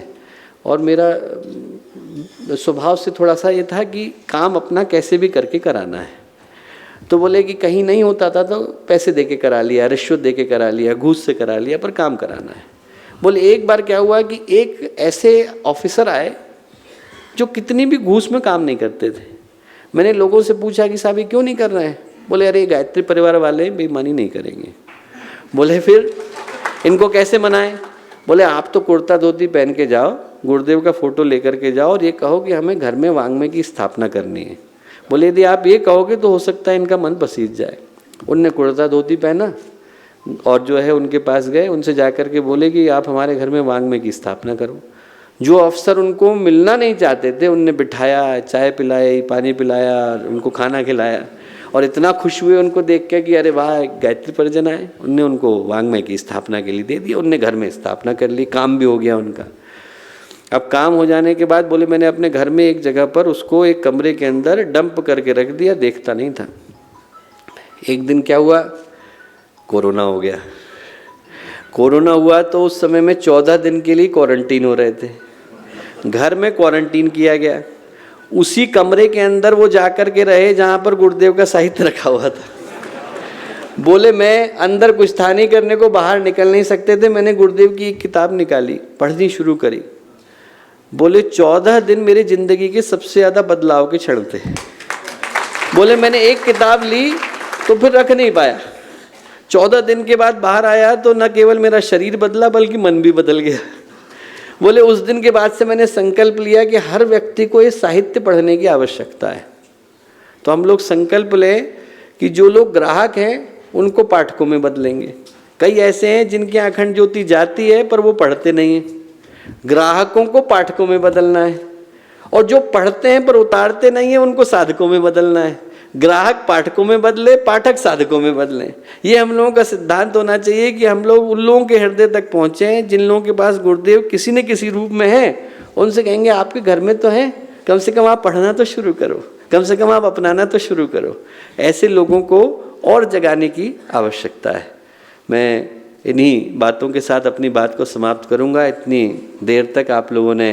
और मेरा स्वभाव से थोड़ा सा ये था कि काम अपना कैसे भी करके कराना है। तो बोले कि कहीं नहीं होता था तो पैसे दे के करा लिया, रिश्वत दे के करा लिया, घूस से करा लिया, पर काम कराना है। बोले एक बार क्या हुआ कि एक ऐसे ऑफिसर आए जो कितनी भी घूस में काम नहीं करते थे। मैंने लोगों से पूछा कि साहब ये क्यों नहीं कर रहे हैं? बोले अरे गायत्री परिवार वाले बेईमानी नहीं करेंगे। बोले फिर इनको कैसे मनाएं? बोले आप तो कुर्ता धोती पहन के जाओ, गुरुदेव का फोटो लेकर के जाओ और ये कहो कि हमें घर में वांग्मय की स्थापना करनी है। बोले यदि आप ये कहोगे तो हो सकता है इनका मन पसीज जाए। उनने कुर्ता धोती पहना और जो है उनके पास गए, उनसे जाकर के बोले कि आप हमारे घर में वांग्मय की स्थापना करो। जो अफसर उनको मिलना नहीं चाहते थे उनने बिठाया, चाय पिलाई, पानी पिलाया, उनको खाना खिलाया और इतना खुश हुए उनको देख के कि अरे वाह गायत्री परिजन आए। उनने उनको वांग्मय की स्थापना के लिए दे दिया। उनने घर में स्थापना कर ली, काम भी हो गया उनका। अब काम हो जाने के बाद बोले मैंने अपने घर में एक जगह पर उसको एक कमरे के अंदर डंप करके रख दिया, देखता नहीं था। एक दिन क्या हुआ, कोरोना हो गया। कोरोना हुआ तो उस समय में 14 दिन के लिए क्वारंटीन हो रहे थे, घर में क्वारंटीन किया गया। उसी कमरे के अंदर वो जाकर के रहे जहाँ पर गुरुदेव का साहित्य रखा हुआ था। बोले मैं अंदर कुछ था नहीं करने को, बाहर निकल नहीं सकते थे। मैंने गुरुदेव की एक किताब निकाली, पढ़नी शुरू करी। बोले 14 दिन मेरी जिंदगी के सबसे ज़्यादा बदलाव के क्षण थे। बोले मैंने एक किताब ली तो फिर रख नहीं पाया। 14 दिन के बाद बाहर आया तो न केवल मेरा शरीर बदला बल्कि मन भी बदल गया। बोले उस दिन के बाद से मैंने संकल्प लिया कि हर व्यक्ति को ये साहित्य पढ़ने की आवश्यकता है। तो हम लोग संकल्प लें कि जो लोग ग्राहक हैं उनको पाठकों में बदलेंगे। कई ऐसे हैं जिनकी अखंड ज्योति जाती है पर वो पढ़ते नहीं हैं। ग्राहकों को पाठकों में बदलना है और जो पढ़ते हैं पर उतारते नहीं है उनको साधकों में बदलना है। ग्राहक पाठकों में बदले, पाठक साधकों में बदलें। ये हम लोगों का सिद्धांत होना चाहिए कि हम लोग उन लोगों के हृदय तक पहुँचें जिन लोगों के पास गुरुदेव किसी न किसी रूप में है। उनसे कहेंगे आपके घर में तो है, कम से कम आप पढ़ना तो शुरू करो, कम से कम आप अपनाना तो शुरू करो। ऐसे लोगों को और जगाने की आवश्यकता है। मैं इन्हीं बातों के साथ अपनी बात को समाप्त करूंगा। इतनी देर तक आप लोगों ने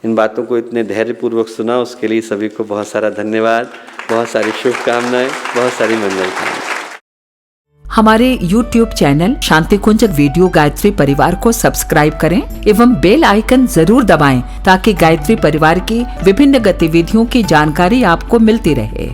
इन बातों को इतने धैर्यपूर्वक सुना, उसके लिए सभी को बहुत सारा धन्यवाद, बहुत सारी शुभकामनाएं, बहुत सारी मंगल कामनाएं। हमारे YouTube चैनल शांति कुंज वीडियो गायत्री परिवार को सब्सक्राइब करें एवं बेल आइकन जरूर दबाएं ताकि गायत्री परिवार की विभिन्न गतिविधियों की जानकारी आपको मिलती रहे।